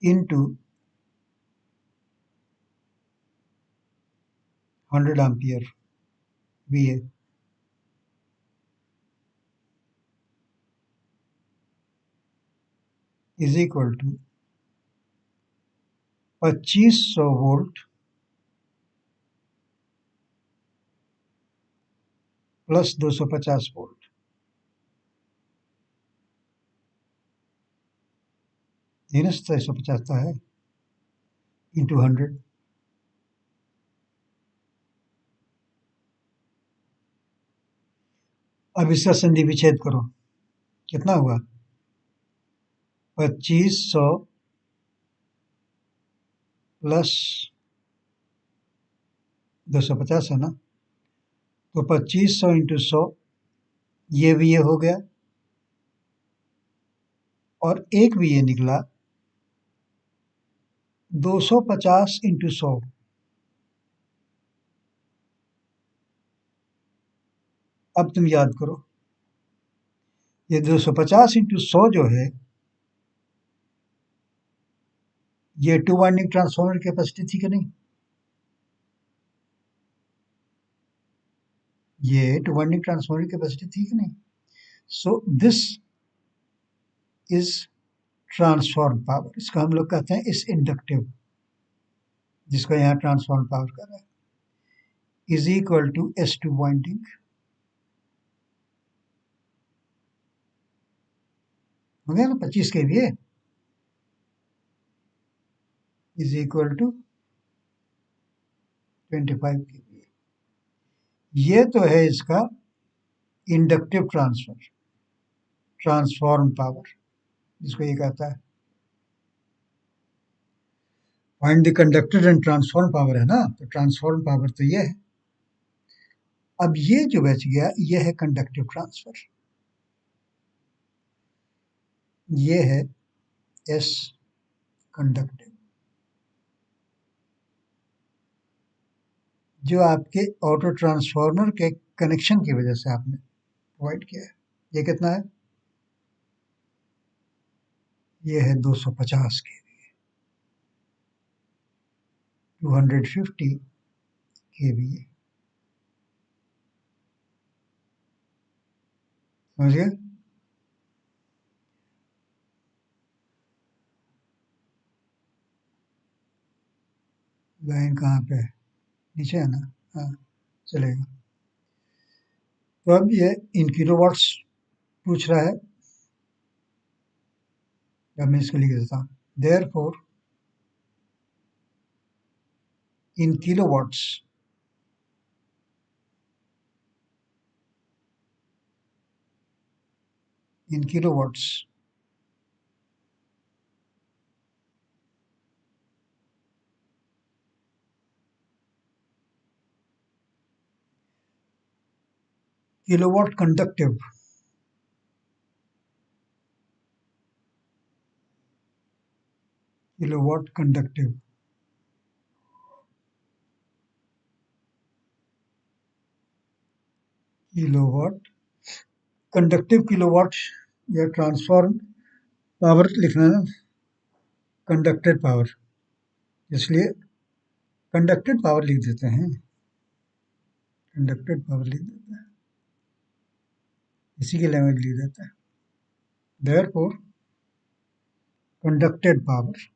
into 100 ampere VA is equal to 2500 volt plus 250 volt, ये ना 2750 है इंटू 100। अब इसका संधि विच्छेद करो, कितना हुआ, 2500 प्लस 250 है ना, तो 2500 इंटू 100, ये भी ये हो गया, और एक भी ये निकला 250 इंटू 100। अब तुम याद करो, ये 250 इंटू 100 जो है ये 2 वाइंडिंग ट्रांसफार्मर की कैपेसिटी थी कि नहीं? ये टू वाइंडिंग ट्रांसफॉर्मर की कैपेसिटी थी कि नहीं? So this is transform power, इसको हम लोग कहते हैं इस इंडक्टिव, जिसको यहाँ ट्रांसफॉर्म पावर कर रहा है, is equal to S two winding हो गया ना, 25 kVA is equal to 25 kVA. ये तो है इसका इंडक्टिव ट्रांसफर, ट्रांसफॉर्म पावर जिसको ये कहता है। Find the conducted and transform power है ना, तो ट्रांसफॉर्म पावर तो ये है। अब ये जो बच गया ये है कंडक्टिव ट्रांसफर, ये है एस कंडक्टिव, जो आपके ऑटो ट्रांसफॉर्मर के कनेक्शन की वजह से आपने प्रोवाइड किया है। ये कितना है? ये है 250 के, 250 केवीए, समझ गए? लाइन कहाँ पे है? नीचे है ना? हाँ, चलेगा। तो अब ये इन किलोवाट्स पूछ रहा है, अब मैं इसको लिख देता हूँ। Therefore in kilowatts in kilowatts kilowatt conductive kilowatt conductive kilowatt conductive kilowatt या ट्रांसफॉर्म पावर लिखना है ना, कंडक्टेड पावर, इसलिए कंडक्टेड पावर लिख देते हैं, कंडक्टेड पावर लिख देते हैं, इसी की लैंग्वेज लिख देते हैं। देयरफॉर कंडक्टेड पावर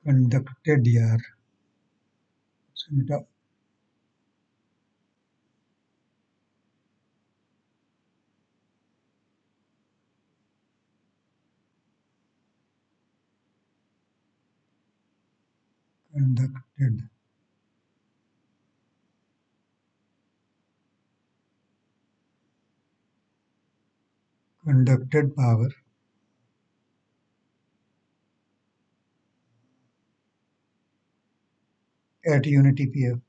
कंडक्टेड यार मिटाओ, conducted conducted power at unity PF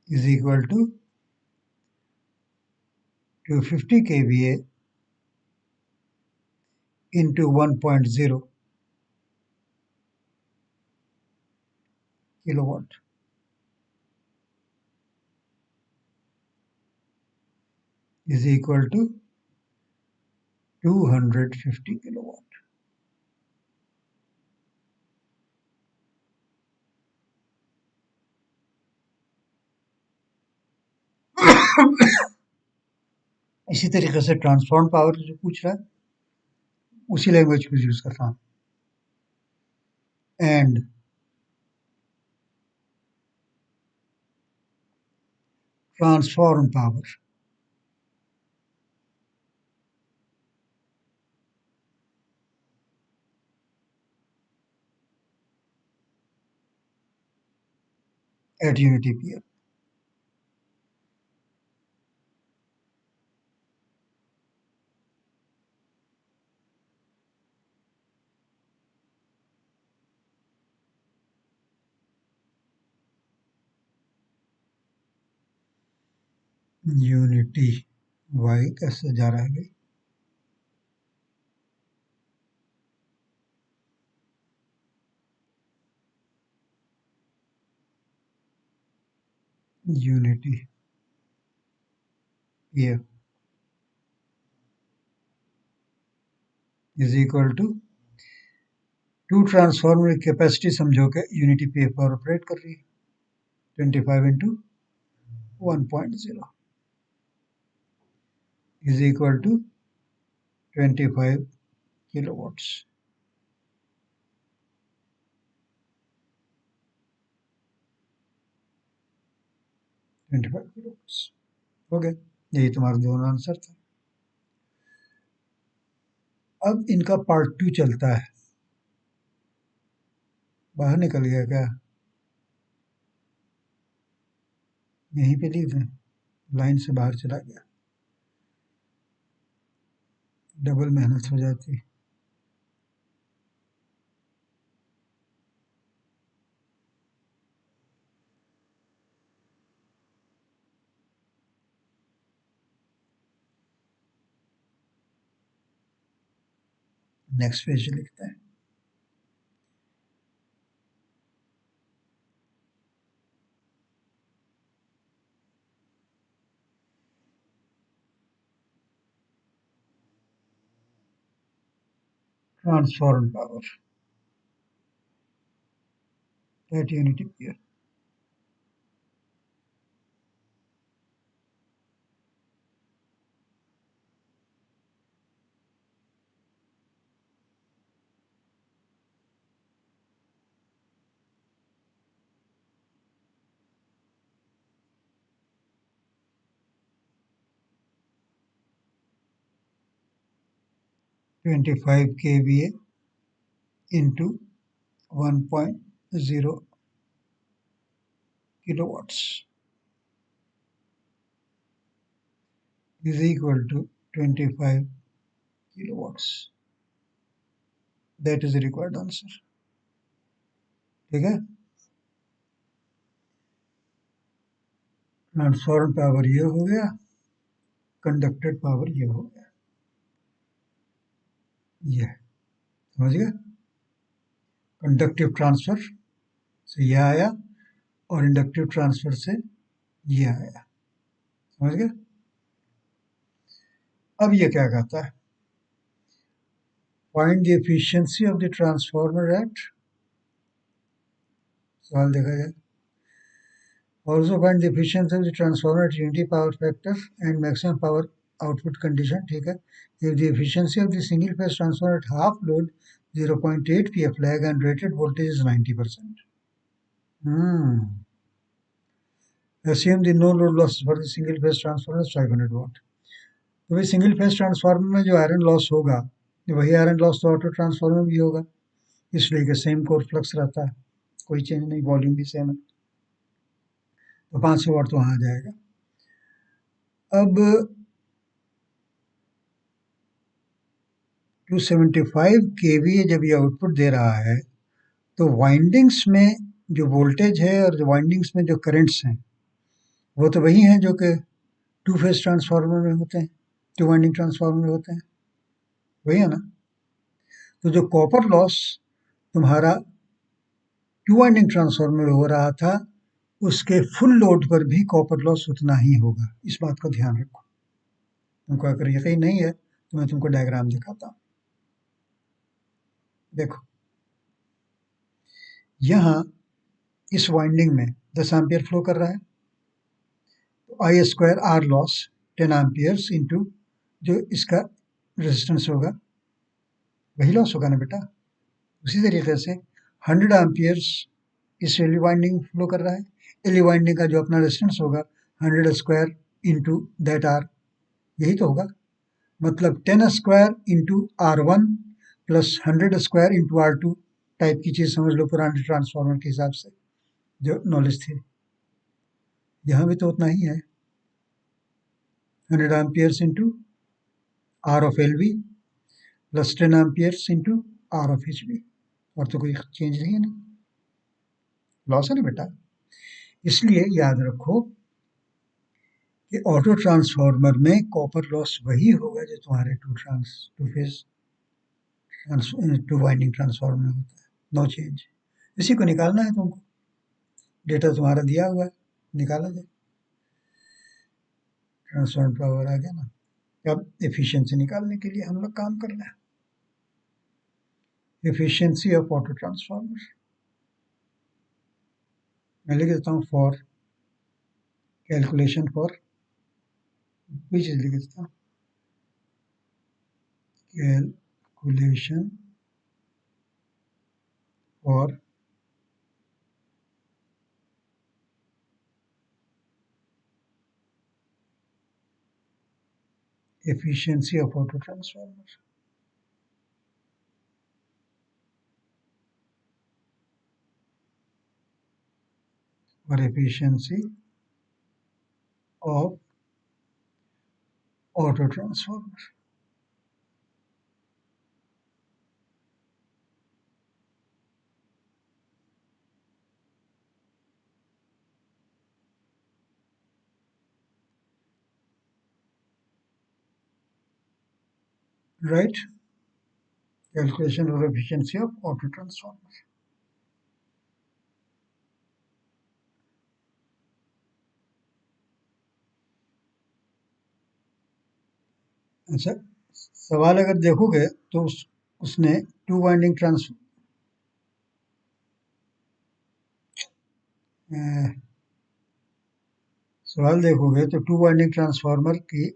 is equal to 250 kVA into 1.0 kilowatt is equal to 250 kilowatt. इसी तरीके से ट्रांसफॉर्म पावर जो पूछ रहा है उसी लैंग्वेज को यूज कर रहा हूँ। And transform power at unity PF. Unity why कैसे जा रहा है भाई? यूनिटी ये is equal to two transformer की कैपेसिटी समझो कि यूनिटी पी पर ऑपरेट कर रही है 25 into 1.0 is equal to 25 kilowatts. हो गया, यही तुम्हारा दोनों आंसर था। अब इनका पार्ट 2 चलता है। बाहर निकल गया क्या? यहीं पे लीव है, लाइन से बाहर चला गया, डबल मेहनत हो जाती। नेक्स्ट पेज लिखते हैं। Transform power at unity peer. Twenty five K V A into 1.0 kilowatts is equal to 25 kilowatts. That is the required answer. ठीक है, ट्रांसफॉर्म पावर ये हो गया, कंडक्टेड पावर ये हो गया, ये समझ गया। कंडक्टिव ट्रांसफर से ये आया और इंडक्टिव ट्रांसफर से ये आया, समझ गया। अब ये क्या कहता है, find the efficiency of the transformer at, सवाल देखा जाए। Also find the efficiency of the transformer at unity power factor and maximum power output condition, ठीक है। If the efficiency of the single phase transformer at half load 0.8 pf lag and rated voltage is 90%. Assume the no load loss for the single phase transformer is 500 watt. तो भाई single phase transformer में जो iron loss होगा वही iron loss तो auto transformer में भी होगा, इसलिए कि सेम कोर फ्लक्स रहता है, कोई चेंज नहीं, वॉल्यूम भी सेम है, तो 500 वाट तो वहाँ आ जाएगा। अब 275 केवीए जब ये आउटपुट दे रहा है तो वाइंडिंग्स में जो वोल्टेज है और जो वाइंडिंग्स में जो करंट्स हैं वो तो वही हैं जो कि टू फेज ट्रांसफार्मर में होते हैं, टू वाइंडिंग ट्रांसफार्मर में होते हैं, वही है ना। तो जो कॉपर लॉस तुम्हारा टू वाइंडिंग ट्रांसफार्मर में हो रहा था उसके फुल लोड पर भी कॉपर लॉस उतना ही होगा, इस बात का ध्यान रखो। तुमको अगर यकीन नहीं है तो मैं तुमको डायग्राम दिखाता हूँ। देखो यहाँ इस वाइंडिंग में 10 एम्पियर फ्लो कर रहा है, तो I square R loss 10 amperes into जो इसका रेजिस्टेंस होगा वही लॉस होगा ना बेटा। उसी तरीके से 100 एम्पियर्स इस एली वाइंडिंग फ्लो कर रहा है, एली वाइंडिंग का जो अपना रेजिस्टेंस होगा 100 स्क्वायर इंटू दैट आर, यही तो होगा। मतलब 10 square into R1 plus 100 square into R2 type की चीज़ समझ लो पुराने ट्रांसफार्मर के हिसाब से जो नॉलेज थी। यहाँ भी तो उतना ही है, 100 amperes into R of LV वी प्लस 10 amperes into R of HV वी, और तो कोई चेंज नहीं है ना, लॉस है ना बेटा। इसलिए याद रखो कि ऑटो ट्रांसफार्मर में कॉपर लॉस वही होगा जो तुम्हारे two phase two winding transformer में होता है, नो चेंज। इसी को निकालना है तुमको, डेटा तुम्हारा दिया हुआ है, निकाला जाए। ट्रांसफर पावर आ गया ना। अब एफिशिएंसी निकालने के लिए हम लोग काम कर रहे हैं। एफिशिएंसी ऑफ ऑटो ट्रांसफार्मर मैं लिख देता हूँ फॉर कैलकुलेशन फॉर कोई चीज लिख देता हूँ calculation for efficiency of auto transformer or efficiency of auto transformer. Right? Calculation or efficiency of auto transformer. अच्छा, सवाल अगर देखोगे तो उसने टू वाइंडिंग ट्रांस सवाल देखोगे तो टू वाइंडिंग ट्रांसफार्मर की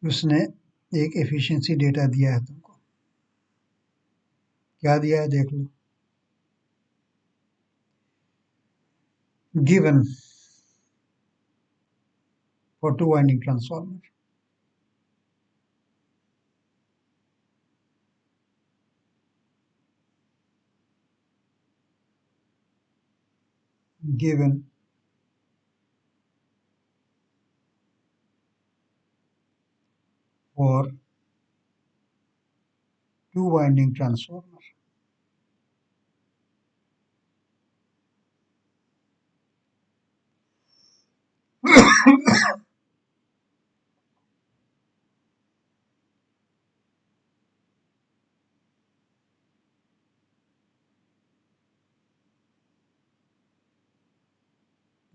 उसने एक एफिशिएंसी डेटा दिया है तुमको। क्या दिया है देख लो। Given for two winding transformer given for two winding transformer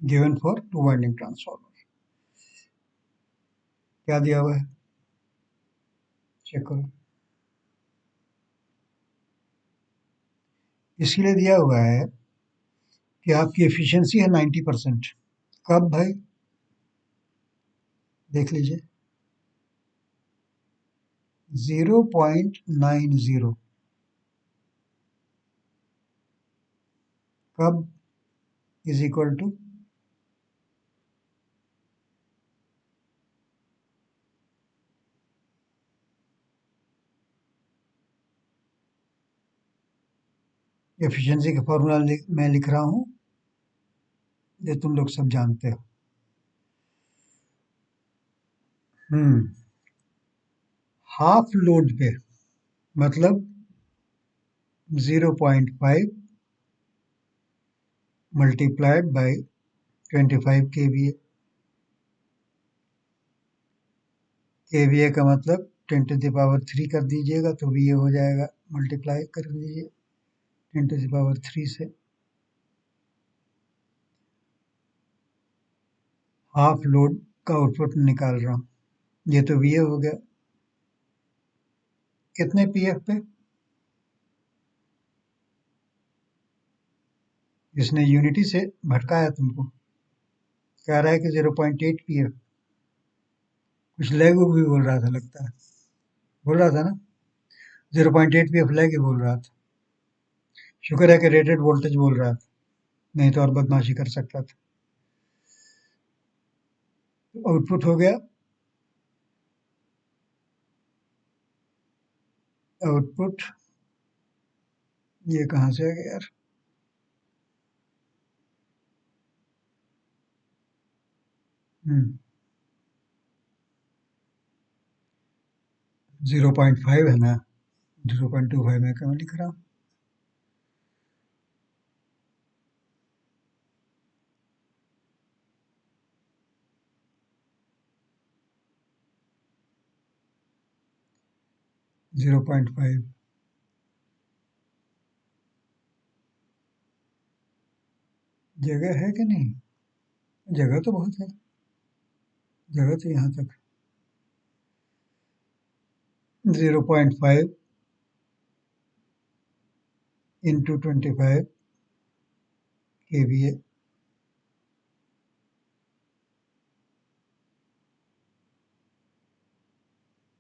given for two winding transformer क्या दिया हुआ है चेक करो। इसलिए दिया हुआ है कि आपकी एफिशिएंसी है 90%। कब भाई देख लीजिए 0.90 कब इज इक्वल टू एफिशिएंसी का फॉर्मूला मैं लिख रहा हूँ जो तुम लोग सब जानते हो। हाफ लोड पे मतलब 0.5 मल्टीप्लाइड बाई 25 केवीए। केवीए का मतलब 10⁻³ कर दीजिएगा तो वीए हो जाएगा, मल्टीप्लाई कर दीजिए 10⁻³ से। हाफ लोड का आउटपुट निकाल रहा हूँ, ये तो वीए हो गया। कितने पीएफ पे? इसने यूनिटी से भटकाया तुमको, कह रहा है कि 0.8 पीएफ। कुछ लैग भी बोल रहा था लगता है, बोल रहा था ना 0.8 पीएफ लैग ही बोल रहा था। शुक्र है कि रेटेड वोल्टेज बोल रहा था, नहीं तो और बदमाशी कर सकता था। आउटपुट हो गया, आउटपुट ये कहाँ से आ गया यार, हम्म 0.5 है ना, 0.25 मैं क्यों लिख रहा हूँ। जीरो पॉइंट फाइव जगह है कि नहीं? जगह तो बहुत है। जगह तो यहाँ तक 0.5 इंटू 25 kVA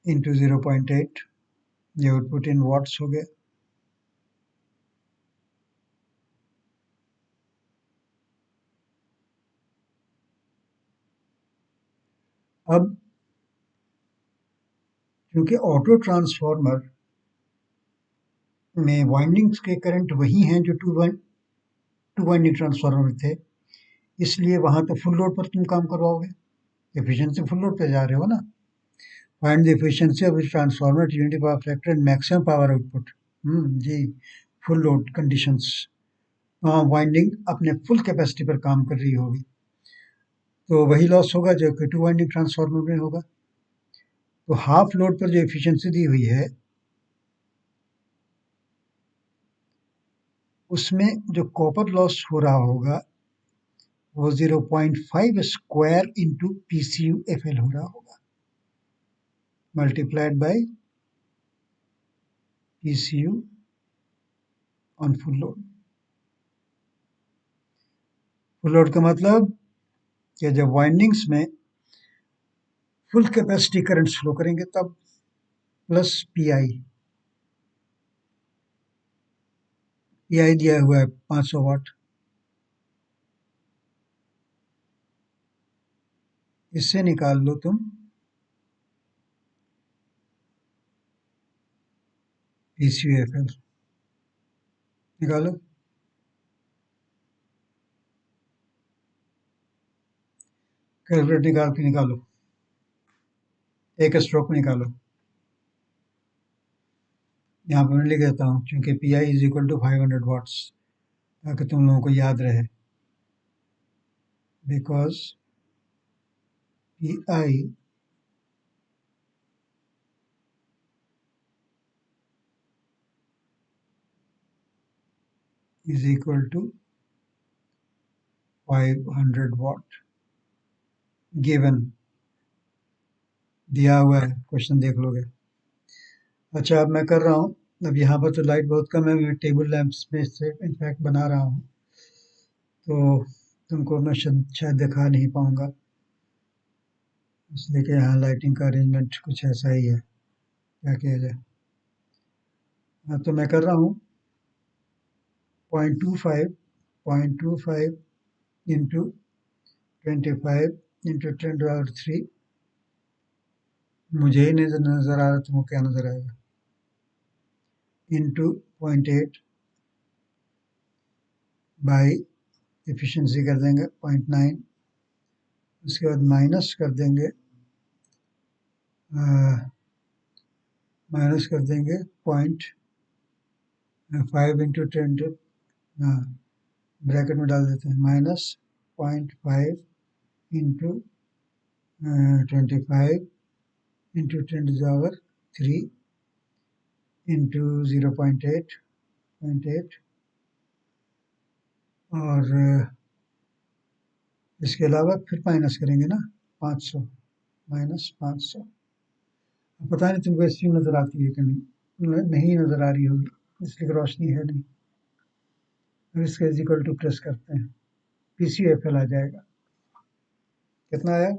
इंटू 0.8, ये आउटपुट इन वाट्स हो गया। अब क्योंकि ऑटो ट्रांसफार्मर में वाइंडिंग्स के करंट वही हैं जो टू वाइंडिंग ट्रांसफार्मर थे, इसलिए वहां तो फुल लोड पर तुम काम करवाओगे, एफिशिएंसी फुल लोड पे जा रहे हो ना। Find the efficiency of transformer to unity power factor and maximum power output. जी, फुल लोड कंडीशंस, वाइंडिंग अपने फुल कैपेसिटी पर काम कर रही होगी, तो वही लॉस होगा जो कि टू वाइंडिंग ट्रांसफार्मर में होगा। तो हाफ लोड पर जो एफिशिएंसी दी हुई है, उसमें जो कॉपर लॉस हो रहा होगा वो 0.5 स्क्वायर इंटू PCU/FL हो रहा होगा, multiplied by PCU on full load. Full load का मतलब कि जब वाइंडिंग्स में फुल कैपेसिटी करंट्स फ्लो करेंगे तब, प्लस पीआई दिया हुआ है 500 वाट। इससे निकाल लो तुम PCU/FL, निकालो। कैलकुलेट निकाल के निकालो, एक स्ट्रोक में निकालो। यहाँ पर मैं लिख देता हूँ, क्योंकि PI is equal to 500 watts, ताकि तुम लोगों को याद रहे। Because PI is equal to 500 watt given, दिया हुआ है, क्वेश्चन देख लोगे। अच्छा, अब मैं कर रहा हूँ, अब यहाँ पर तो लाइट बहुत कम है, मैं टेबल लैंप्स में से इनफैक्ट बना रहा हूँ, तो तुमको मैं शायद दिखा नहीं पाऊंगा, इसलिए कि यहाँ लाइटिंग का अरेंजमेंट कुछ ऐसा ही है, क्या किया जाए। हाँ, तो मैं कर रहा हूँ 0.25 इंटू 25 इंटू 10⁻³ मुझे ही नज़र आ रहा, तुमको क्या नज़र आएगा, इंटू 0.8 बाई एफिशिएंसी कर देंगे 0.9, उसके बाद माइनस कर देंगे, माइनस कर देंगे 0.5 इंटू 10, हाँ, ब्रैकेट में डाल देते हैं, माइनस 0.5 इंटू 25 इंटू 10⁻³ इंटू 0.8 और इसके अलावा फिर माइनस करेंगे ना 500, माइनस 500। पता नहीं तुमको स्क्रीन नज़र आती है कि नहीं, नहीं नज़र आ रही होगी, इसलिए रोशनी है नहीं। और इसके इज इक्वल टू प्रेस करते हैं, PCU/FL आ जाएगा। कितना आया,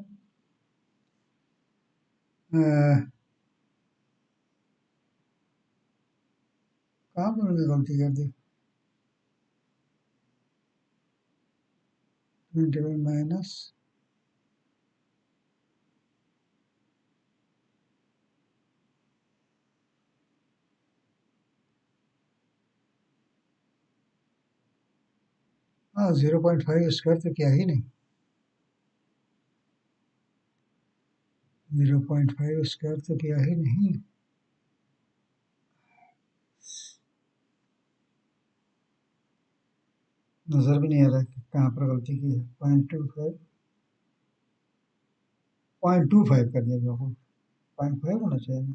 कहाँ पर मैंने गलती कर दी, 21 माइनस, हाँ 0.5 स्क्वायर तो किया ही नहीं, 0.5 स्क्वायर तो किया ही नहीं। नज़र भी नहीं आ रहा कि कहाँ पर गलती की है। 0.25 कर दिया, बिल्कुल 0.5 होना चाहिए ना।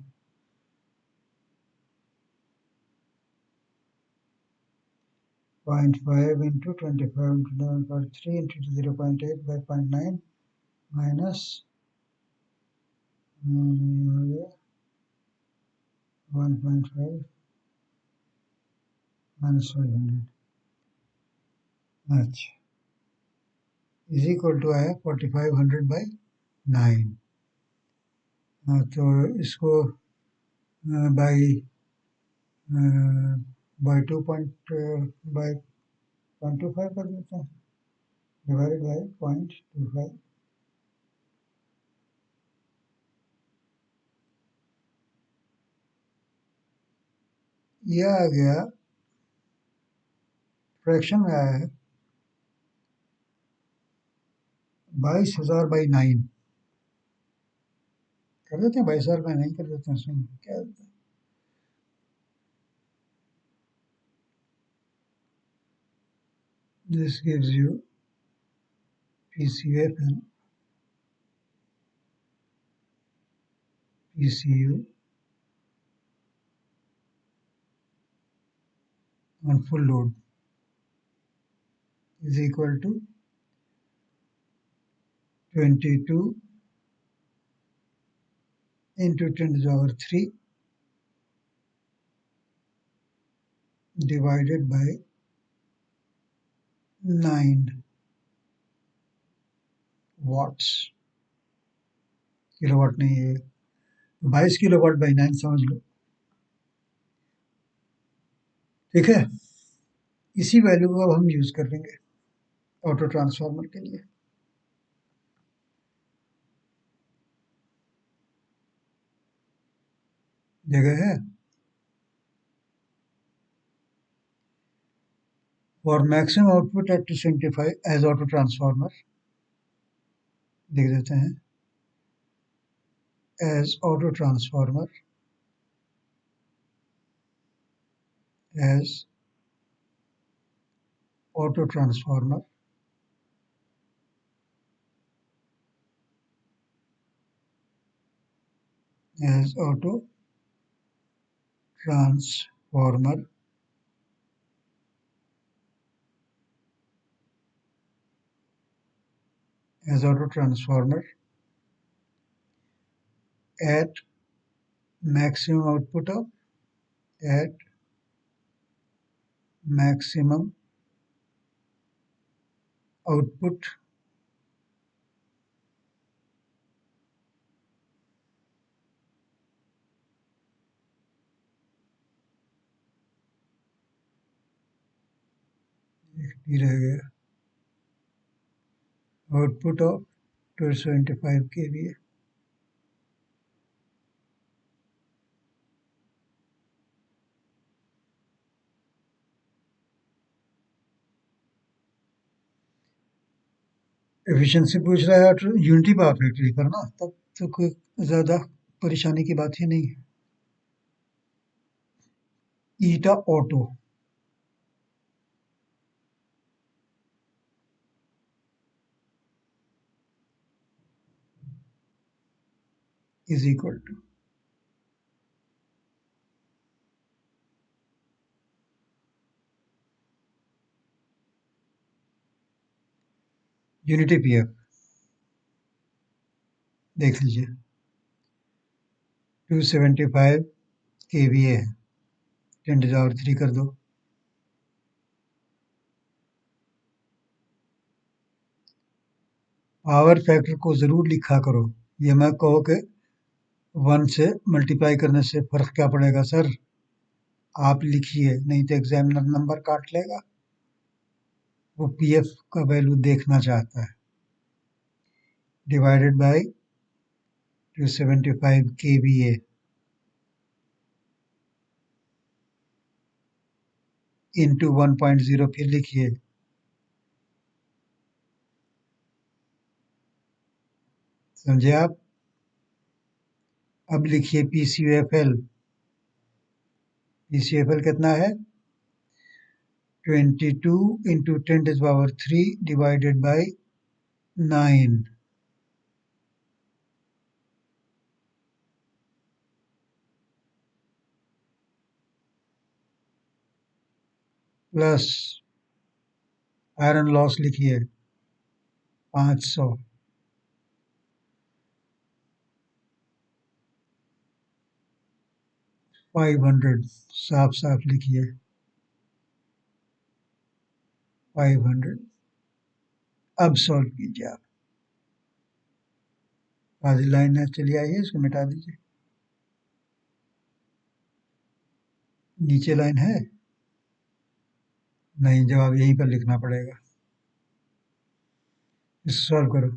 0.5 into 25 into 3 into 0.8 by 0.9 minus 1.5 -500, अच्छा, इज इक्वल टू आया 4500/9। हाँ, तो इसको बाई बाई 0.25 कर देते हैं, डिवाइडेड बाई 0.25। यह आ गया, फ्रैक्शन में आया है 22,000/9। कर देते हैं 22,000/9 कर देते हैं, सुन क्या होता है। This gives you PCF and PCU on full load is equal to 22 into 10⁻³ divided by 9 watts। Kilowatt नहीं है, 22 kW/9 समझ लो, ठीक है। इसी वैल्यू को अब हम यूज कर लेंगे ऑटो ट्रांसफार्मर के लिए। जगह है। For maximum output at 275 as auto transformer लिख देते हैं, as auto transformer, as auto transformer, as auto transformer, as auto transformer at maximum output of, at maximum output ही रह गया, आउटपुट ऑफ 275 kVA। एफिशिएंसी पूछ रहा है यूनिटी पावर फैक्ट्री पर ना, तब तो कोई ज़्यादा परेशानी की बात ही नहीं है। Eta auto is equal to unity PF देख लीजिए, 275 kVA है, 10⁻³ कर दो, पावर फैक्टर को ज़रूर लिखा करो। ये मैं कहो कि 1 से मल्टीप्लाई करने से फ़र्क क्या पड़ेगा सर, आप लिखिए, नहीं तो एग्जामिनर नंबर काट लेगा, वो पीएफ का वैल्यू देखना चाहता है। डिवाइडेड बाय 275 kVA इंटू 1.0, फिर लिखिए, समझे आप। अब लिखिए पीसीयूएफएल, पीसीयूएफएल कितना है, 22 into 10⁻³ divided by 9 plus iron loss लिखिए 500 500 साफ साफ लिखिए 500। अब सॉल्व कीजिए आप। आधी लाइन है, चलिए आइए इसको मिटा दीजिए। नीचे लाइन है नहीं, जवाब यहीं पर लिखना पड़ेगा। इसको सॉल्व करो,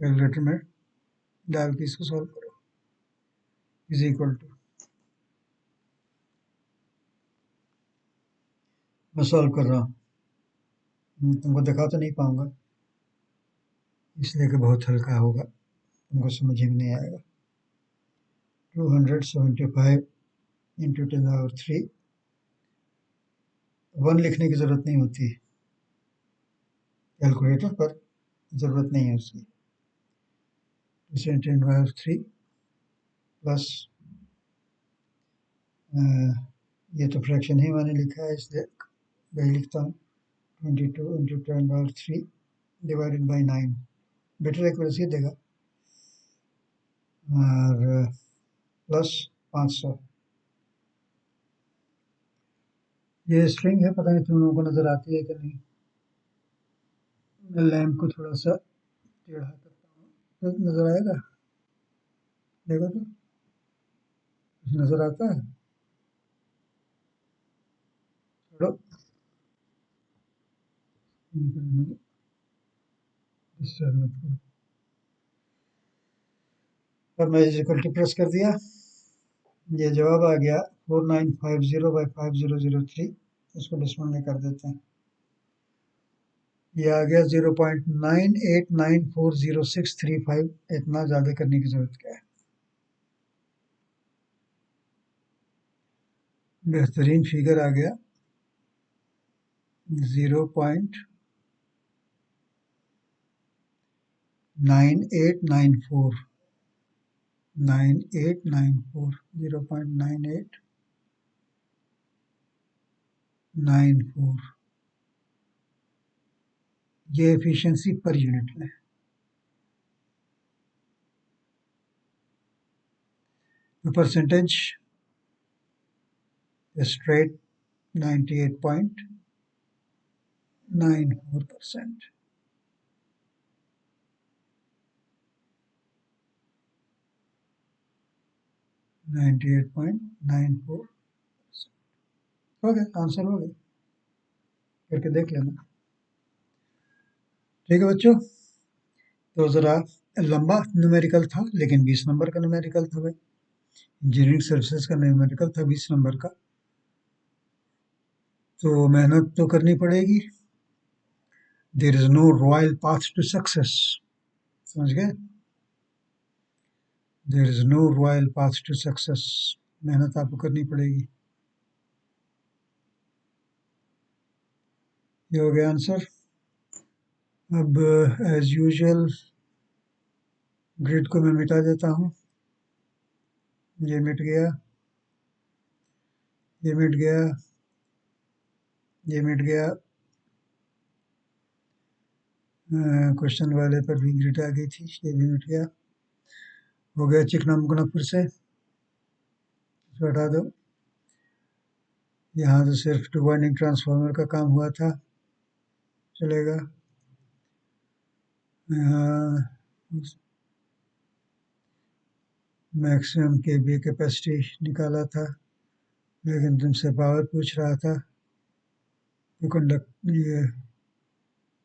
कैलकुलेटर में डाल के इसको सॉल्व करो। इज इक्वल टू, मैं सॉल्व कर रहा हूँ, तुमको दिखा तो नहीं पाऊंगा इसलिए कि बहुत हल्का होगा, तुमको समझ में नहीं आएगा। 275 इंटू 10⁻³ 1 लिखने की ज़रूरत नहीं होती कैलकुलेटर पर, ज़रूरत नहीं है उसकी। 10⁻³ प्लस ये तो फ्रैक्शन ही मैंने लिखा है इसलिए वही लिखता हूँ 22 into 10⁻³ divided by 9। Better accuracy देगा। और प्लस 500। ये स्ट्रिंग है, पता नहीं तुम लोगों को नज़र आती है कि नहीं। मैं लैम्प को थोड़ा सा टेढ़ा करता हूँ तो नज़र आएगा, देखो तो नज़र आता है। छोड़ो, डिस्टर्ब मत करो। और मैं इक्वल टू प्रेस कर दिया, ये जवाब आ गया 4950/5003। इसको डिस्प्ले में कर देते हैं। ये आ गया 0.98940635। इतना ज़्यादा करने की ज़रूरत क्या है। बेहतरीन फिगर आ गया 0.9894 9894 0.9894। ये एफिशिएंसी पर यूनिट में। The percentage is straight 98.94%। हो गया, आंसर हो गया, करके देख लेना। ठीक है बच्चों, तो ज़रा लंबा न्यूमेरिकल था लेकिन 20 नंबर का न्यूमेरिकल था भाई। इंजीनियरिंग सर्विसेज का न्यूमेरिकल था 20 नंबर का, तो मेहनत तो करनी पड़ेगी। There is no royal path to success, समझ गए। There is no royal path to success, मेहनत आपको करनी पड़ेगी। ये हो गया आंसर। अब एज यूजुअल ग्रिड को मैं मिटा देता हूँ। ये मिट गया, ये मिट गया, ये मिट गया। क्वेश्चन वाले पर भी ग्रिड आ गई थी, ये भी मिट गया। हो गया चिकनामुकना फिर से, इसको हटा दो। यहाँ तो सिर्फ टू वाइंडिंग ट्रांसफार्मर का काम हुआ था, चलेगा। यहाँ मैक्सिमम केवी कैपेसिटी निकाला था, लेकिन तुमसे पावर पूछ रहा था, तो कंडक्ट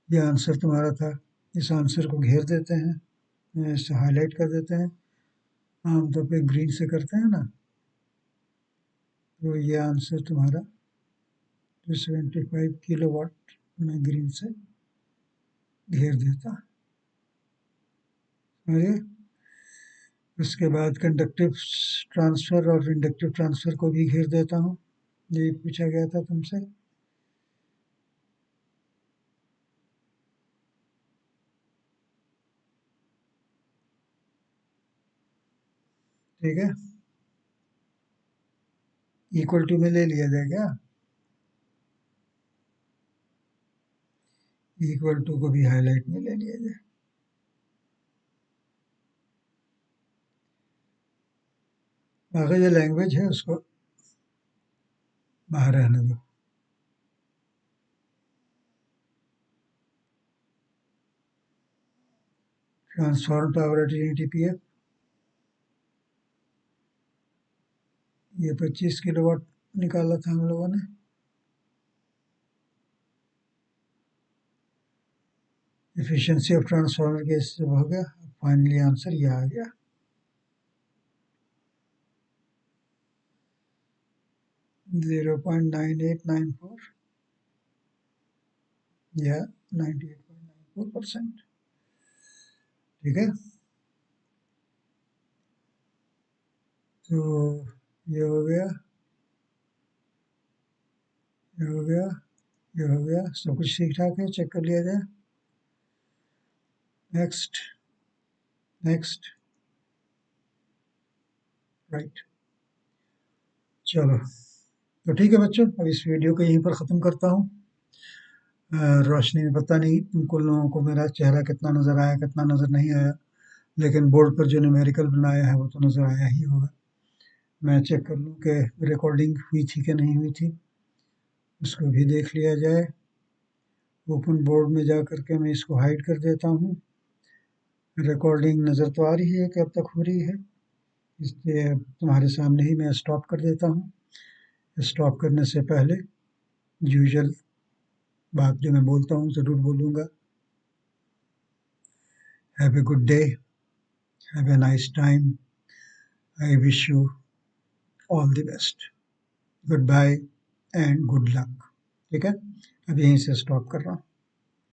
ये आंसर तुम्हारा था। इस आंसर को घेर देते हैं, इसे हाईलाइट कर देते हैं, आमतौर पे ग्रीन से करते हैं ना, तो ये आंसर तुम्हारा 275 किलोवाट मैं ग्रीन से घेर देता। समझिए। उसके बाद कंडक्टिव ट्रांसफ़र और इंडक्टिव ट्रांसफ़र को भी घेर देता हूँ, यही पूछा गया था तुमसे। ठीक है, इक्वल टू में ले लिया जाए क्या, इक्वल टू को भी हाईलाइट में ले लिया जाए। बाकी जो लैंग्वेज है उसको बाहर रहने दो। ट्रांसफॉर्म पावर एट टीपीएफ, ये 25 किलोवाट निकाला था हम लोगों ने। एफिशिएंसी ऑफ ट्रांसफार्मर के इससे हो गया। फाइनली आंसर ये आ गया। जीरो 0.9894 या 98.94%। ठीक है, तो ये हो गया, ये हो गया, ये हो गया, सब कुछ ठीक ठाक है, चेक कर लिया जाए। Next, next, right. चलो, तो ठीक है बच्चों, अब इस वीडियो को यहीं पर ख़त्म करता हूँ। रोशनी में पता नहीं तुमको लोगों को मेरा चेहरा कितना नज़र आया, कितना नज़र नहीं आया, लेकिन बोर्ड पर जो न्यूमेरिकल बनाया है वो तो नज़र आया ही होगा। मैं चेक कर लूँ कि रिकॉर्डिंग हुई थी कि नहीं हुई थी, उसको भी देख लिया जाए। ओपन बोर्ड में जा कर के मैं इसको हाइड कर देता हूँ। रिकॉर्डिंग नज़र तो आ रही है कि अब तक हो रही है, इसलिए तुम्हारे सामने ही मैं स्टॉप कर देता हूँ। स्टॉप करने से पहले यूजुअल बात जो मैं बोलता हूँ ज़रूर बोलूँगा। Have a good day, have a nice time, I wish you all the best, goodbye and good luck. ठीक है, अब यहीं से स्टॉप कर रहा हूँ।